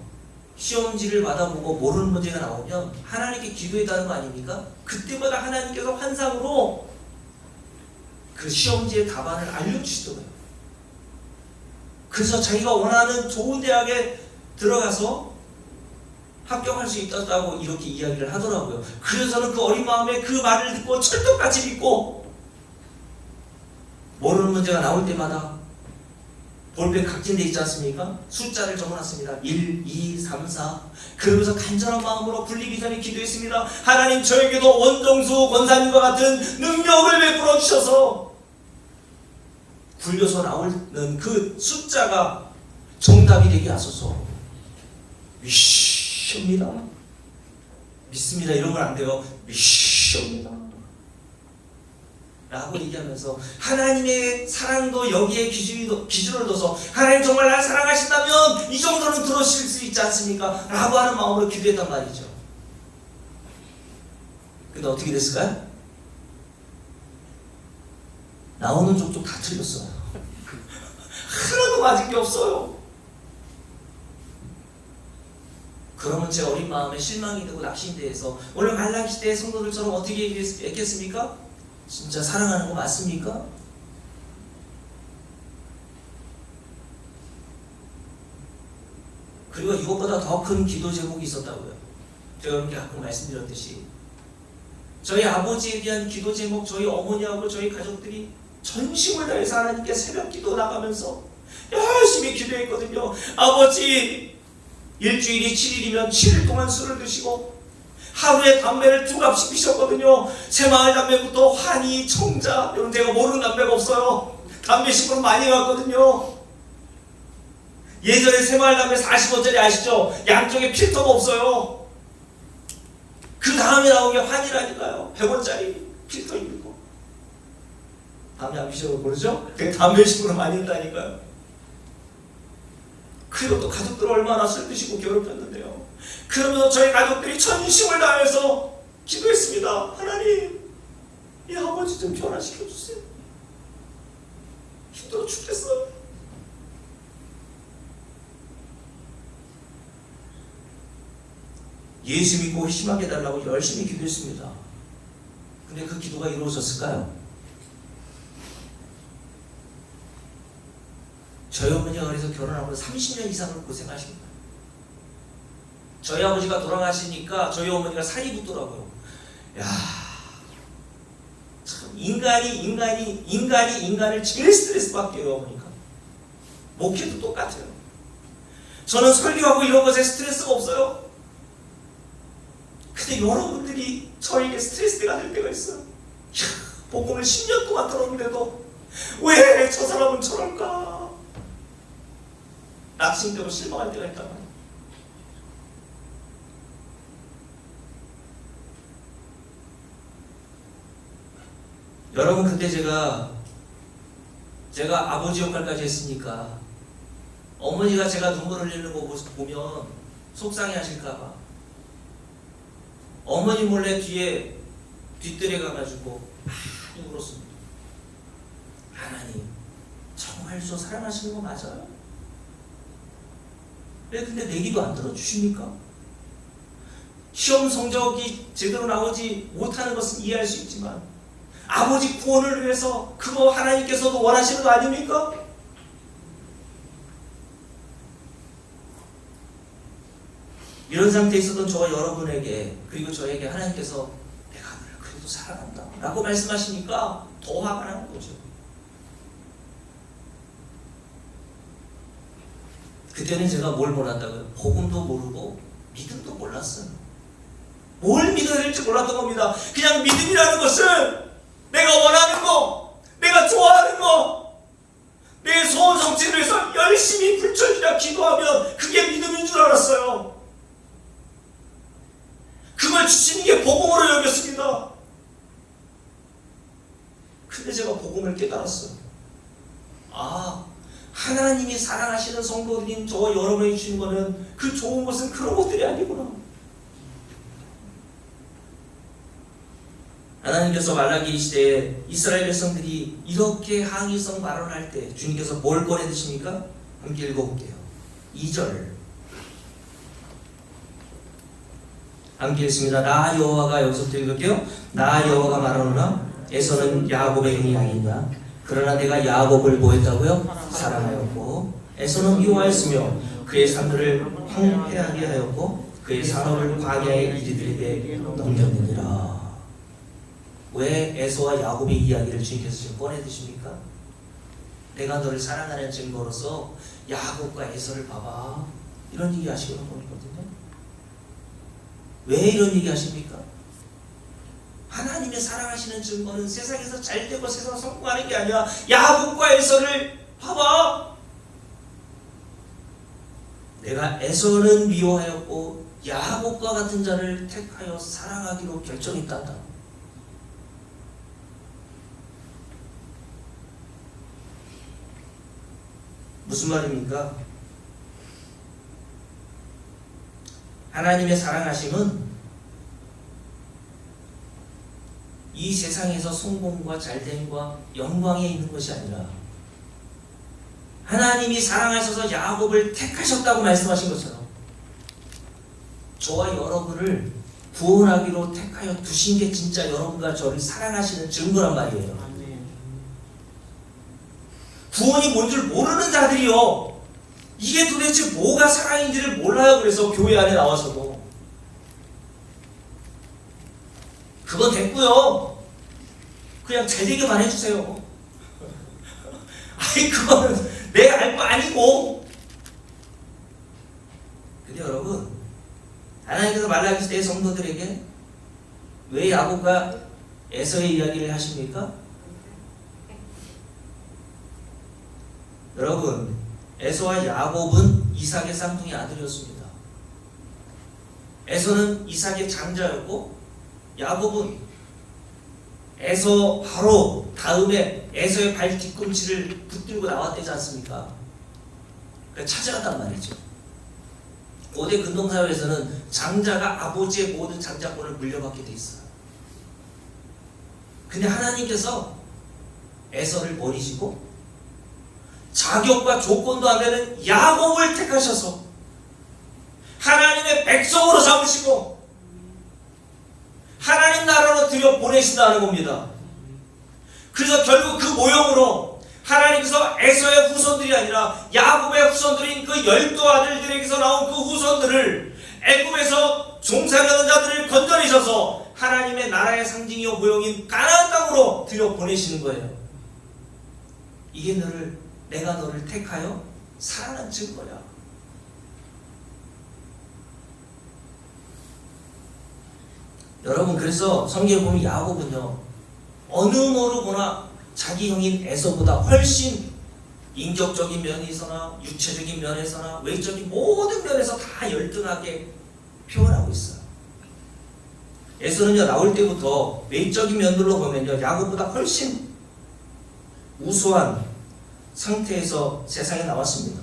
시험지를 받아보고 모르는 문제가 나오면 하나님께 기도했다는 거 아닙니까? 그때마다 하나님께서 환상으로 그 시험지의 답안을 알려주시더라고요. 그래서 자기가 원하는 좋은 대학에 들어가서 합격할 수 있다고 이렇게 이야기를 하더라고요. 그래서 저는 그 어린 마음에 그 말을 듣고 철떡같이 믿고 모르는 문제가 나올 때마다 볼펜 각진돼 있지 않습니까? 숫자를 적어놨습니다. 1, 2, 3, 4 그러면서 간절한 마음으로 분리기전에 기도했습니다. 하나님 저에게도 원종수 권사님과 같은 능력을 베풀어 주셔서 굴려서 나오는 그 숫자가 정답이 되게 하소서. 미션입니다. 믿습니다. 이런 건 안 돼요. 미션입니다. 라고 얘기하면서 하나님의 사랑도 여기에 기준을 둬서 하나님 정말 날 사랑하신다면 이 정도는 들어주실 수 있지 않습니까? 라고 하는 마음으로 기도했단 말이죠. 근데 어떻게 됐을까요? 나오는 족족 다 틀렸어요. 하나도 맞은 게 없어요. 그러면 제 어린 마음에 실망이 되고 낙심돼서 오늘 말라기 시대의 성도들처럼 어떻게 얘기했겠습니까? 진짜 사랑하는 거 맞습니까? 그리고 이것보다 더 큰 기도 제목이 있었다고요. 제가 여러분께 가끔 말씀드렸듯이 저희 아버지에 대한 기도 제목, 저희 어머니하고 저희 가족들이 전심을 다해서 하나님께 새벽 기도 나가면서 열심히 기도했거든요. 아버지 일주일이 7일이면 7일 동안 술을 드시고 하루에 담배를 2갑씩 피셨거든요. 새마을 담배부터 환희, 청자 이런 제가 모르는 담배가 없어요. 담배 식으로 많이 갔거든요. 예전에 새마을 담배 40원짜리 아시죠? 양쪽에 필터가 없어요. 그 다음에 나온 게 환희라니까요. 100원짜리 필터 있는 거. 담양식으로 고르죠? 그게 담배식으로 많이 한다니까요. 그리고 또 가족들 얼마나 슬프시고 괴롭혔는데요. 그러면서 저희 가족들이 전심을 다해서 기도했습니다. 하나님, 이 아버지 좀 변화시켜주세요. 힘들어 죽겠어요. 예수 믿고 희망해 달라고 열심히 기도했습니다. 근데 그 기도가 이루어졌을까요? 저희 어머니가 그래서 결혼하고 30년 이상을 고생하십니다. 저희 아버지가 돌아가시니까 저희 어머니가 살이 붙더라고요. 야, 참 인간을 제일 스트레스 받게요, 어머니가. 목회도 똑같아요. 저는 설교하고 이런 것에 스트레스가 없어요. 근데 여러분들이 저에게 스트레스가 될 때가 있어요. 복음을 10년 동안 들었는데도 왜 저 사람은 저럴까? 낙심대로 실망할 때가 있단 말이에요. 여러분, 그때 제가 아버지 역할까지 했으니까 어머니가 제가 눈물 흘리는 거 보면 속상해 하실까봐 어머니 몰래 뒷뜰에 가가지고 많이 울었습니다. 하나님, 정말 저 사랑하시는 거 맞아요? 왜 근데 내 기도 안 들어주십니까? 시험 성적이 제대로 나오지 못하는 것은 이해할 수 있지만 아버지 구원을 위해서 그거 하나님께서도 원하시는 거 아닙니까? 이런 상태에 있었던 저와 여러분에게, 그리고 저에게 하나님께서 내가 너를 그래도 사랑한다 라고 말씀하시니까 더 화가 나는 거죠. 그때는 제가 뭘 몰랐다고요? 복음도 모르고 믿음도 몰랐어요. 뭘 믿어야 될지 몰랐던 겁니다. 그냥 믿음이라는 것은 내가 원하는 거, 내가 좋아하는 거, 내 소원 성취를 위해서 열심히 불철주야 기도하면 그게 믿음인 줄 알았어요. 그걸 주시는 게 복음으로 여겼습니다. 근데 제가 복음을 깨달았어요. 아, 하나님이 사랑하시는 성도들인 저와 여러분에게 주신 거는 그 좋은 것은 그런 것들이 아니구나. 하나님께서 말라기 시대에 이스라엘 백성들이 이렇게 항의성 발언을 할 때 주님께서 뭘 꺼내드십니까? 함께 읽어볼게요. 2절 함께 읽습니다. 나 여호와가, 여기서부터 읽을게요. 나 여호와가 말하노라 에서는 야곱의 영이 아니냐. 그러나 내가 야곱을 뭐했다고요? 사랑하였고 에서는 미워하였으며 그의 산들을 황폐하게 하였고 그의 산업을 광야의 이리들에게 넘겼느니라. 왜 에서와 야곱의 이야기를 주님께서 지금 꺼내드십니까? 내가 너를 사랑하는 증거로서 야곱과 에서를 봐봐, 이런 얘기 하시는 거거든요. 왜 이런 얘기 하십니까? 하나님의 사랑하시는 증거는 세상에서 잘되고 세상에서 성공하는 게 아니라 야곱과 에서를 봐봐. 내가 에서는 미워하였고 야곱과 같은 자를 택하여 사랑하기로 결정했단다. 무슨 말입니까? 하나님의 사랑하심은 이 세상에서 성공과 잘됨과 영광에 있는 것이 아니라 하나님이 사랑하셔서 야곱을 택하셨다고 말씀하신 것처럼 저와 여러분을 구원하기로 택하여 두신 게 진짜 여러분과 저를 사랑하시는 증거란 말이에요. 구원이 뭔 줄 모르는 자들이요, 이게 도대체 뭐가 사랑인지를 몰라요. 그래서 교회 안에 나와서도 그건 됐고요, 그냥 잘되게만 해주세요. 아니, 그거는 내가 알 거 아니고. 근데 여러분, 하나님께서 말라기 시대의 성도들에게 왜 야곱과 에서의 이야기를 하십니까? 여러분, 에서와 야곱은 이삭의 쌍둥이 아들이었습니다. 에서는 이삭의 장자였고 야곱은 에서 바로 다음에 에서의 발 뒤꿈치를 붙들고 나왔대지 않습니까? 그러니까 찾아갔단 말이죠. 고대 근동사회에서는 장자가 아버지의 모든 장자권을 물려받게 돼 있어요. 근데 하나님께서 에서를 버리시고 자격과 조건도 안 되는 야곱을 택하셔서 하나님의 백성으로 삼으시고 하나님 나라로 들여 보내신다는 겁니다. 그래서 결국 그 모형으로 하나님께서 에서의 후손들이 아니라 야곱의 후손들인 그 12아들들에게서 나온 그 후손들을 애굽에서 종살이하는 자들을 건져내셔서 하나님의 나라의 상징이요 모형인 가나안 땅으로 들여 보내시는 거예요. 이게 내가 너를 택하여 사랑한 증거야. 여러분, 그래서 성경에 보면 야곱은요, 어느 모르거나 자기 형인 에서보다 훨씬 인격적인 면에서나 육체적인 면에서나 외적인 모든 면에서 다 열등하게 표현하고 있어요. 에서는요, 나올 때부터 외적인 면들로 보면요, 야곱보다 훨씬 우수한 상태에서 세상에 나왔습니다.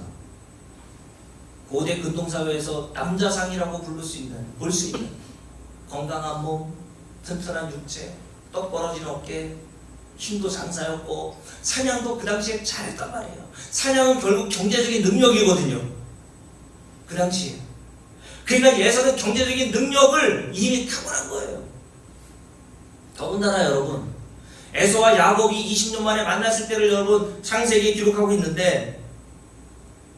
고대 근동사회에서 남자상이라고 볼 수 있는 건강한 몸, 튼튼한 육체, 떡 벌어진 어깨, 힘도 장사였고 사냥도 그 당시에 잘했단 말이에요. 사냥은 결국 경제적인 능력이거든요. 그 당시에. 그러니까 에서는 경제적인 능력을 이미 타고난 거예요. 더군다나 여러분, 에서와 야곱이 20년 만에 만났을 때를 여러분 창세기에 기록하고 있는데,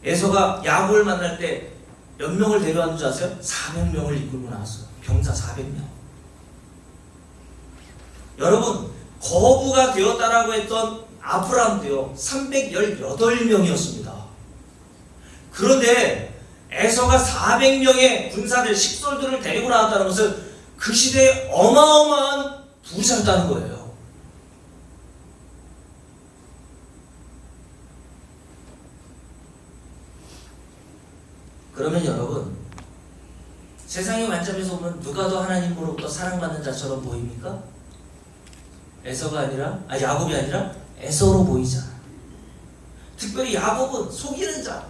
에서가 야곱을 만날 때 몇 명을 데려왔는 줄 아세요? 400명을 이끌고 나왔어요. 병사 400명. 여러분, 거부가 되었다라고 했던 아브라함도요 318명이었습니다. 그런데 에서가 400명의 군사들, 식솔들을 데리고 나왔다는 것은 그 시대에 어마어마한 부자였다는 거예요. 그러면 여러분, 세상의 관점에서 보면 누가 더 하나님으로부터 사랑받는 자처럼 보입니까? 야곱이 아니라 에서로 보이잖아. 특별히 야곱은 속이는 자,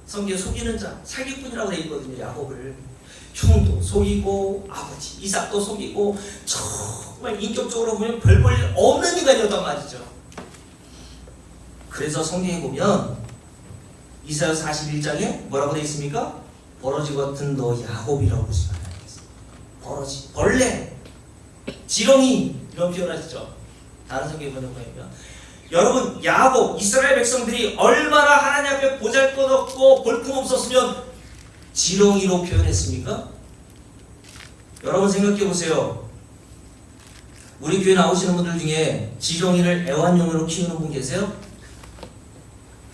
성경에 속이는 자, 사기꾼이라고 되어 있거든요. 야곱을 형도 속이고 아버지 이삭도 속이고 정말 인격적으로 보면 별 볼 일 없는 인간이었단 말이죠. 그래서 성경에 보면 이사야 41장에 뭐라고 되어 있습니까? 버러지 같은 너 야곱이라고 보시면 알겠습니다. 버러지, 벌레, 지렁이 이런 표현하시죠. 다른 성경에 번역하면 여러분, 야곱, 이스라엘 백성들이 얼마나 하나님 앞에 보잘것없고 볼품없었으면 지렁이로 표현했습니까? 여러분 생각해 보세요. 우리 교회 나오시는 분들 중에 지렁이를 애완용으로 키우는 분 계세요?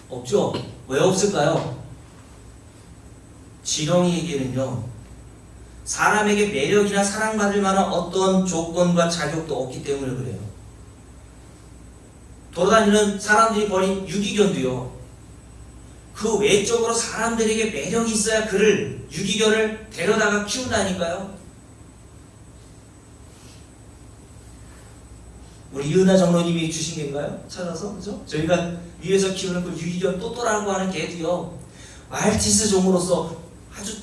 없죠? 왜 없을까요? 지렁이에게는요, 사람에게 매력이나 사랑받을 만한 어떤 조건과 자격도 없기 때문에 그래요. 돌아다니는 사람들이 버린 유기견도요, 그 외적으로 사람들에게 매력이 있어야 그를, 유기견을 데려다가 키운다니까요. 우리 이은하 장로님이 주신 개인가요? 찾아서, 그죠? 저희가 위에서 키우는 그 유기견 또또라고 하는 개도요, 말티스 종으로서 아주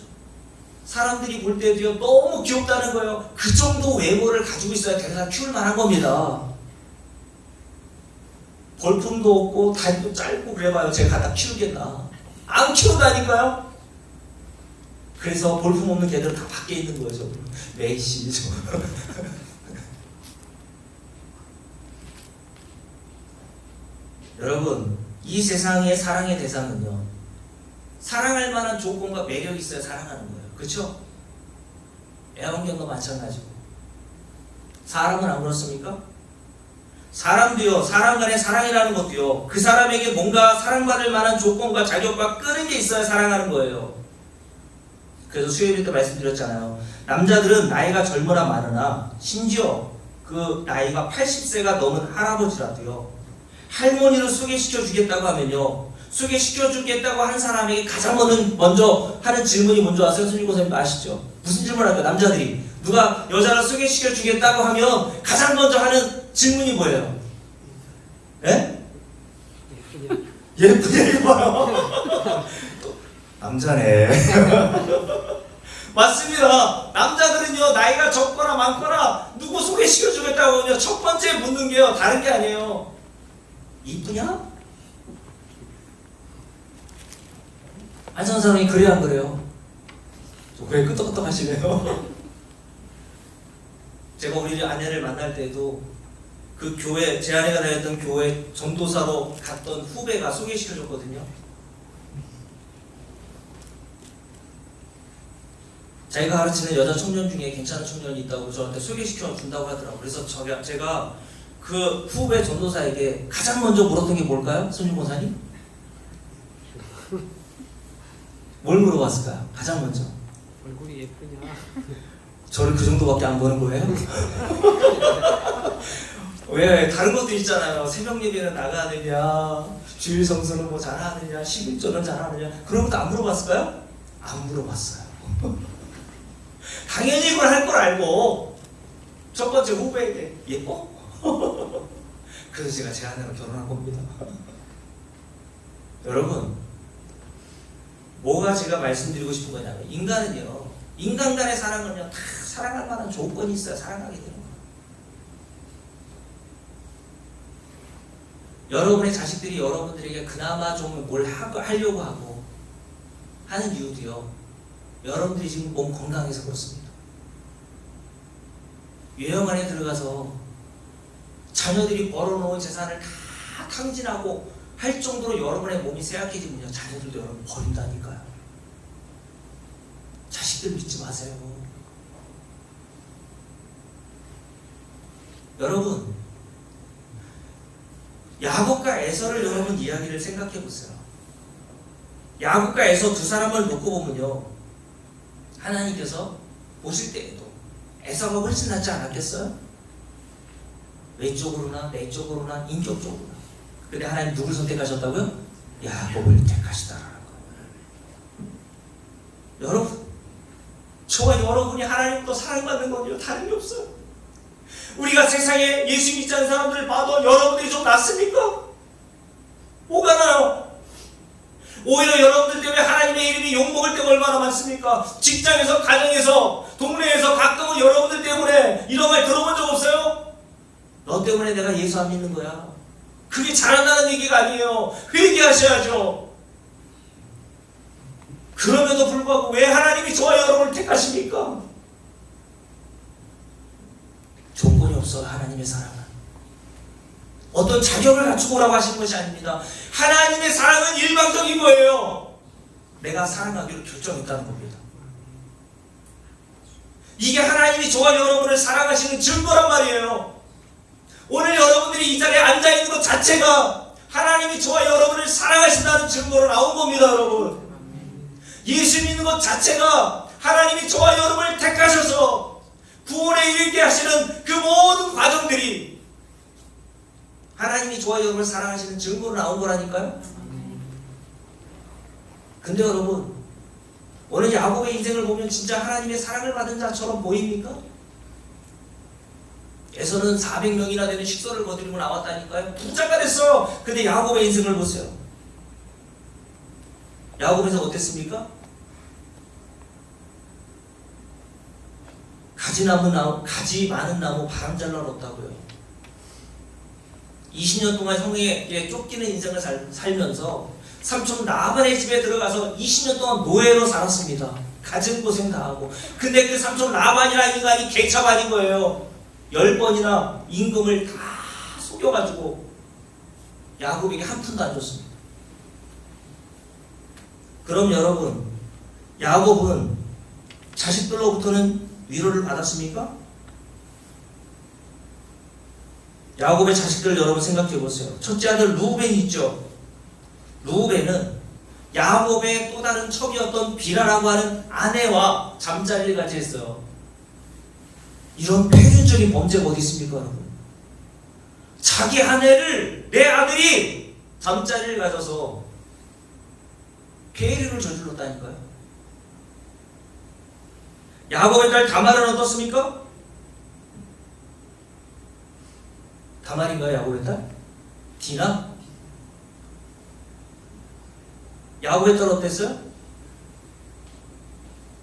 사람들이 볼 때도요 너무 귀엽다는 거예요. 그 정도 외모를 가지고 있어야 데려다 키울 만한 겁니다. 볼품도 없고 다리도 짧고 그래봐요. 제가 갖다 키우겠나? 안 키운다니까요. 그래서 볼품 없는 개들은 다 밖에 있는 거예요. 메이시 여러분, 이 세상의 사랑의 대상은요, 사랑할 만한 조건과 매력이 있어야 사랑하는 거예요. 그렇죠? 애완견도 마찬가지고. 사람은 안 그렇습니까? 사람도요, 사람 간의 사랑이라는 것도요, 그 사람에게 뭔가 사랑받을 만한 조건과 자격과 끄는 게 있어야 사랑하는 거예요. 그래서 수요일 때 말씀드렸잖아요. 남자들은 나이가 젊으나 많으나 심지어 그 나이가 80세가 넘은 할아버지라도요, 할머니를 소개시켜 주겠다고 하면요, 소개시켜 주겠다고 한 사람에게 가장 먼저 하는 질문이 뭔지 아세요? 선생님 아시죠? 무슨 질문을 할까요? 남자들이 누가 여자를 소개시켜 주겠다고 하면 가장 먼저 하는 질문이 뭐예요? 예? 예쁘냐 이거요. 남자네. 맞습니다. 남자들은요 나이가 적거나 많거나 누구 소개시켜주겠다고 첫 번째 묻는 게요 다른 게 아니에요. 이쁘냐? 안선 사람이 그래요 안 그래요? 왜 끄떡끄떡 하시네요? 제가 우리 아내를 만날 때도 그 교회, 제 아내가 다녔던 교회 전도사로 갔던 후배가 소개시켜줬거든요. 자기가 가르치는 여자 청년 중에 괜찮은 청년이 있다고 저한테 소개시켜 준다고 하더라고요. 그래서 제가 그 후배 전도사에게 가장 먼저 물었던 게 뭘까요? 손님 권사님? 뭘 물어봤을까요? 가장 먼저. 얼굴이 예쁘냐? 저를 그 정도밖에 안 보는 거예요? 왜 다른 것도 있잖아요. 새벽 예배는 나가느냐, 주일 성수는 뭐 잘하느냐, 11조는 잘하느냐 그런 것도 안 물어봤을까요? 안 물어봤어요. 당연히 이걸 할 걸 알고 첫 번째 후배에게 예뻐? 그래서 제가 제 아내랑 결혼한 겁니다. 여러분 뭐가 제가 말씀드리고 싶은 거냐면 인간은요 인간 간의 사랑은요 다 사랑할 만한 조건이 있어야 사랑하게 되는 거예요. 여러분의 자식들이 여러분들에게 그나마 좀 뭘 하려고 하고 하는 이유도요 여러분들이 지금 몸 건강해서 그렇습니다. 요양 안에 들어가서 자녀들이 벌어놓은 재산을 다 탕진하고 할 정도로 여러분의 몸이 쇠약해지면요 자녀들도 여러분 버린다니까요. 자식들 믿지 마세요. 여러분 야곱과 에서를 여러분 이야기를 생각해 보세요. 야곱과 에서 두 사람을 놓고 보면요 하나님께서 보실 때에도 에서가 훨씬 낫지 않았겠어요? 외적으로나 내적으로나 인격적으로나. 근데 하나님 누굴 선택하셨다고요? 야곱을 택하시다라는 거예요. 여러분 저와 여러분이 하나님도 사랑받는 건요 다른 게 없어요. 우리가 세상에 예수 믿지 않는 사람들을 봐도 여러분들이 좀 낫습니까? 뭐가 나요? 오히려 여러분들 때문에 하나님의 이름이 욕먹을 때가 얼마나 많습니까? 직장에서, 가정에서, 동네에서 가끔은 여러분들 때문에 이런 말 들어본 적 없어요? 너 때문에 내가 예수 안 믿는 거야. 그게 잘한다는 얘기가 아니에요. 회개하셔야죠. 그럼에도 불구하고 왜 하나님이 저와 여러분을 택하십니까? 조건이 없어요. 하나님의 사랑은 어떤 자격을 갖추고 오라고 하시는 것이 아닙니다. 하나님의 사랑은 일방적인 거예요. 내가 사랑하기로 결정했다는 겁니다. 이게 하나님이 저와 여러분을 사랑하시는 증거란 말이에요. 오늘 여러분들이 이 자리에 앉아있는 것 자체가 하나님이 저와 여러분을 사랑하신다는 증거로 나온 겁니다. 여러분 예수 믿는 것 자체가 하나님이 저와 여러분을 택하셔서 구원에 이르게 하시는 그 모든 과정들이 하나님이 저와 여러분을 사랑하시는 증거로 나온 거라니까요. 근데 여러분 오늘 야곱의 인생을 보면 진짜 하나님의 사랑을 받은 자처럼 보입니까? 에서는 400명이나 되는 식소를 거두고 나왔다니까요. 부자가 됐어요. 근데 야곱의 인생을 보세요. 야곱에서 어땠습니까? 가지 많은 나무 바람 잘 날었다고요. 20년 동안 형에게 쫓기는 인생을 살면서 삼촌 라반의 집에 들어가서 20년 동안 노예로 살았습니다. 가진 고생 다 하고. 근데 그 삼촌 라반이라는 인간이 개차반인 거예요. 10번이나 임금을 다 속여가지고 야곱에게 한 푼도 안 줬습니다. 그럼 여러분 야곱은 자식들로부터는 위로를 받았습니까? 야곱의 자식들 여러분 생각해 보세요. 첫째 아들 루벤이 있죠. 루벤은 야곱의 또 다른 척이었던 비라라고 하는 아내와 잠자리를 같이 했어요. 이런 폐륜적인 범죄가 어디 있습니까, 여러분? 자기 아내를 내 아들이 잠자리를 가져서 폐륜을 저질렀다니까요. 야곱의 딸 다말은 어떻습니까? 다말인가요, 야곱의 딸? 디나? 야곱의 딸 어땠어요?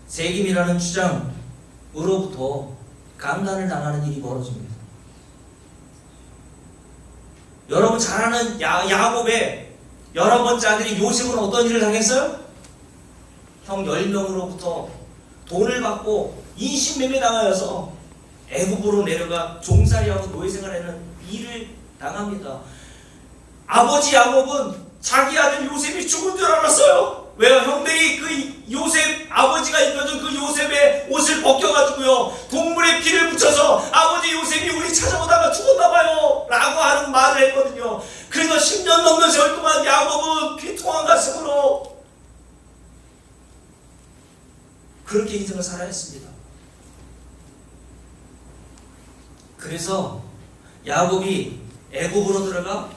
세김이라는 주장으로부터 강간을 당하는 일이 벌어집니다. 여러분 잘 아는 야곱의 11번째 아들이 요셉은 어떤 일을 당했어요? 형 10명으로부터 돈을 받고 인신매매 당하여서 애굽으로 내려가 종살이하고 노예생활하는 일을 당합니다. 아버지 야곱은 자기 아들 요셉이 죽은 줄 알았어요. 왜요? 형들이 그 요셉, 아버지가 입혀준 그 요셉의 옷을 벗겨가지고요, 동물의 피를 묻혀서 아버지 요셉이 우리 찾아오다가 죽었나봐요 라고 하는 말을 했거든요. 그래서 10년 넘는 세월 동안 야곱은 비통한 가슴으로 그렇게 인생을 살아야 했습니다. 그래서 야곱이 애굽으로 들어가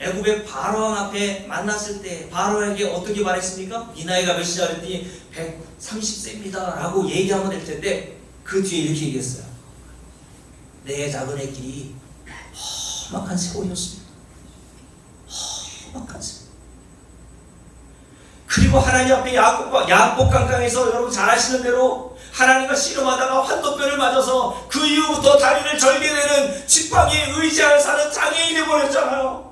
애굽의 바로왕 앞에 만났을 때 바로에게 어떻게 말했습니까? 네 나이가 몇이냐 그랬더니 130세입니다 라고 얘기하면 될 텐데 그 뒤에 이렇게 얘기했어요. 내 작은 애 길이 험악한 세월이었습니다. 험악한 세월. 그리고 하나님 앞에 야곱 강강에서 여러분 잘 아시는 대로 하나님과 씨름하다가 환도뼈를 맞아서 그 이후부터 다리를 절개되는 지팡이에 의지하여 사는 장애인이 보냈잖아요.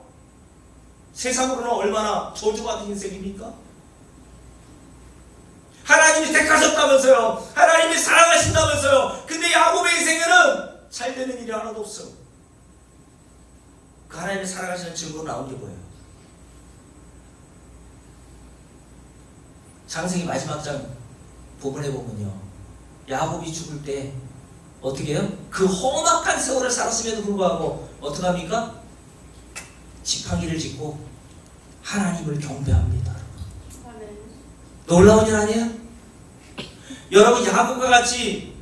세상으로는 얼마나 저주받은 인생입니까? 하나님이 택하셨다면서요. 하나님이 사랑하신다면서요. 근데 야곱의 인생에는 잘 되는 일이 하나도 없어요. 그 하나님이 사랑하시는 증거로 나온 게 뭐예요? 창세기 마지막 장 부분에 보면요, 야곱이 죽을 때 어떻게 해요? 그 험악한 세월을 살았음에도 불구하고 어떻게 합니까? 지팡이를 짚고 하나님을 경배합니다. 놀라운 일 아니에요? 여러분 야곱과 같이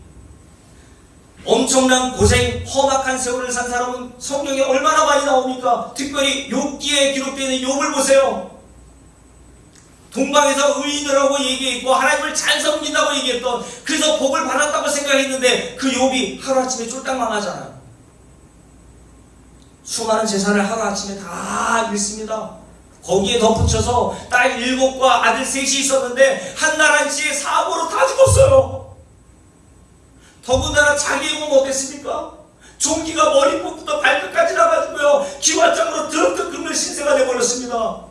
엄청난 고생, 험악한 세월을 산 사람은 성경에 얼마나 많이 나옵니까? 특별히 욥기에 기록되어 있는 욥을 보세요. 동방에서 의인이라고 얘기했고 하나님을 잘 섬긴다고 얘기했던, 그래서 복을 받았다고 생각했는데 그 욥이 하루아침에 쫄딱 망하잖아요. 수많은 재산을 하루아침에 다 잃습니다. 거기에 덧붙여서 딸 7과 아들 3이 있었는데 한날 한시에 사고로 다 죽었어요. 더군다나 자기의 몸 어땠습니까? 종기가 머리부터 발끝까지 나가지고요, 기와장으로 드럭드럭 긁는 신세가 되어버렸습니다.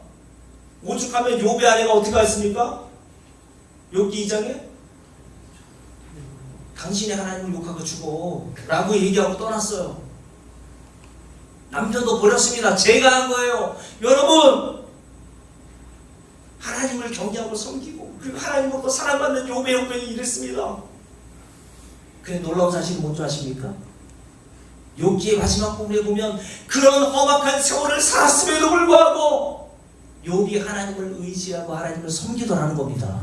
오죽하면 욥의 아내가 어떻게 했습니까? 욥기 2장에 당신이 하나님을 욕하고 죽어 라고 얘기하고 떠났어요. 남편도 버렸습니다. 제가 한 거예요. 여러분, 하나님을 경외하고 섬기고 그리고 하나님으로부터 사랑받는 욥의 형편이 이랬습니다. 근데 놀라운 사실은 뭔지 아십니까? 욥기의 마지막 부분에 보면 그런 험악한 세월을 살았음에도 불구하고 욥이 하나님을 의지하고 하나님을 섬기더라는 겁니다.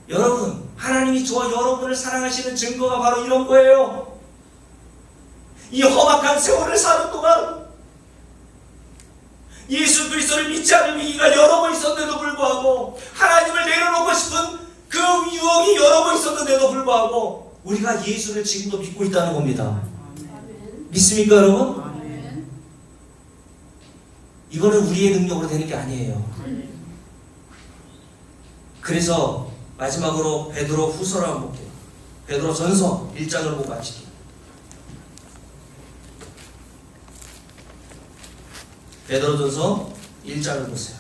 여러분, 하나님이 저와 여러분을 사랑하시는 증거가 바로 이런 거예요. 이 험악한 세월을 사는 동안 예수 그리스도를 믿지 않는 위기가 여러 번 있었는데도 불구하고, 하나님을 내려놓고 싶은 그 유혹이 여러 번 있었는데도 불구하고 우리가 예수를 지금도 믿고 있다는 겁니다. 믿습니까 여러분? 이거는 우리의 능력으로 되는 게 아니에요. 그래서 마지막으로 베드로 후서를 한번 볼게요. 베드로 전서 1장을 보고 마칠게요. 베드로 전서 1장을 보세요.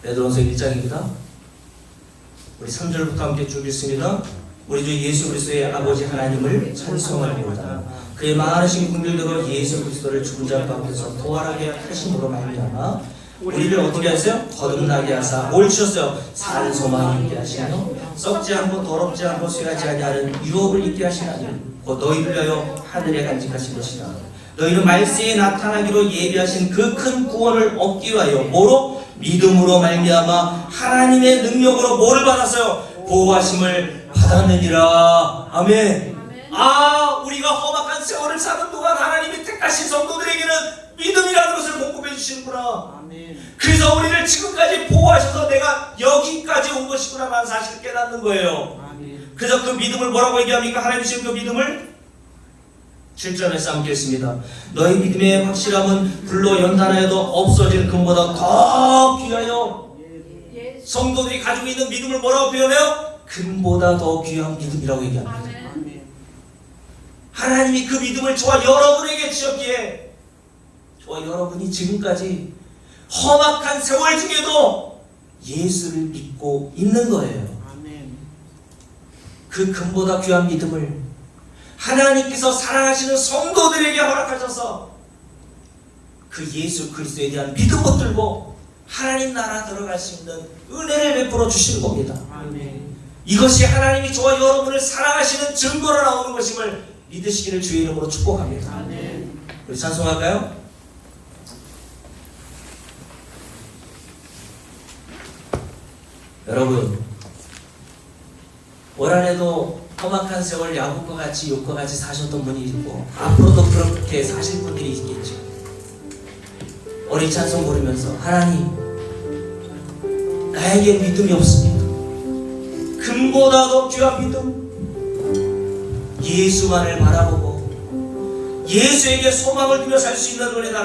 베드로전서 1장입니다. 우리 3절부터 함께 쭉 읽습니다. 우리 주 예수 그리스도의 아버지 하나님을 찬송하리로다. 그의 많으신 긍휼대로 예수 그리스도를 죽은 자 가운데서 부활하게 하심으로 말미암아 우리를 어떻게 하세요? 거듭나게 하사 뭘 주셨어요? 산 소망이 있게 하시며 썩지 않고 더럽지 않고 쇠하지 아니하는 유업을 있게 하시나니 곧 너희를 위하여 하늘에 간직하신 것이라. 너희는 말세에 나타나기로 예비하신 그 큰 구원을 얻기 위하여 뭐로? 믿음으로 말미암아 하나님의 능력으로 뭐를 받았어요? 보호하심을 받았느니라. 아멘. 우리가 험악한 세월을 사는 동안 하나님이 택하신 성도들에게는 믿음이라는 것을 공급해 주시는구나. 아멘. 그래서 우리를 지금까지 보호하셔서 내가 여기까지 온 것이구나라는 사실을 깨닫는 거예요. 아멘. 그래서 그 믿음을 뭐라고 얘기합니까? 하나님 주신 그 믿음을 7절에서 함께 했습니다. 너희 믿음의 확실함은 불로 연단하여도 없어질 금보다 더 귀하여. 성도들이 가지고 있는 믿음을 뭐라고 표현해요? 금보다 더 귀한 믿음이라고 얘기합니다. 아멘. 하나님이 그 믿음을 저와 여러분에게 주셨기에 저와 여러분이 지금까지 험악한 세월 중에도 예수를 믿고 있는 거예요. 아멘. 그 금보다 귀한 믿음을 하나님께서 사랑하시는 성도들에게 허락하셔서 그 예수 그리스도에 대한 믿음 붙들고 하나님 나라 들어갈 수 있는 은혜를 베풀어 주시는 겁니다. 아멘. 이것이 하나님이 저와 여러분을 사랑하시는 증거로 나오는 것임을 믿으시기를 주의 이름으로 축복합니다. 아멘. 우리 찬송할까요? 여러분, 올 한해도 험악한 세월 야곱과 같이 욕과 같이 사셨던 분이 있고 앞으로도 그렇게 사실 분들이 있겠죠. 우리 찬송 부르면서 하나님, 나에게 믿음이 없습니다. 금보다 더 귀한 믿음, 예수만을 바라보고 예수에게 소망을 두며 살 수 있는 은혜가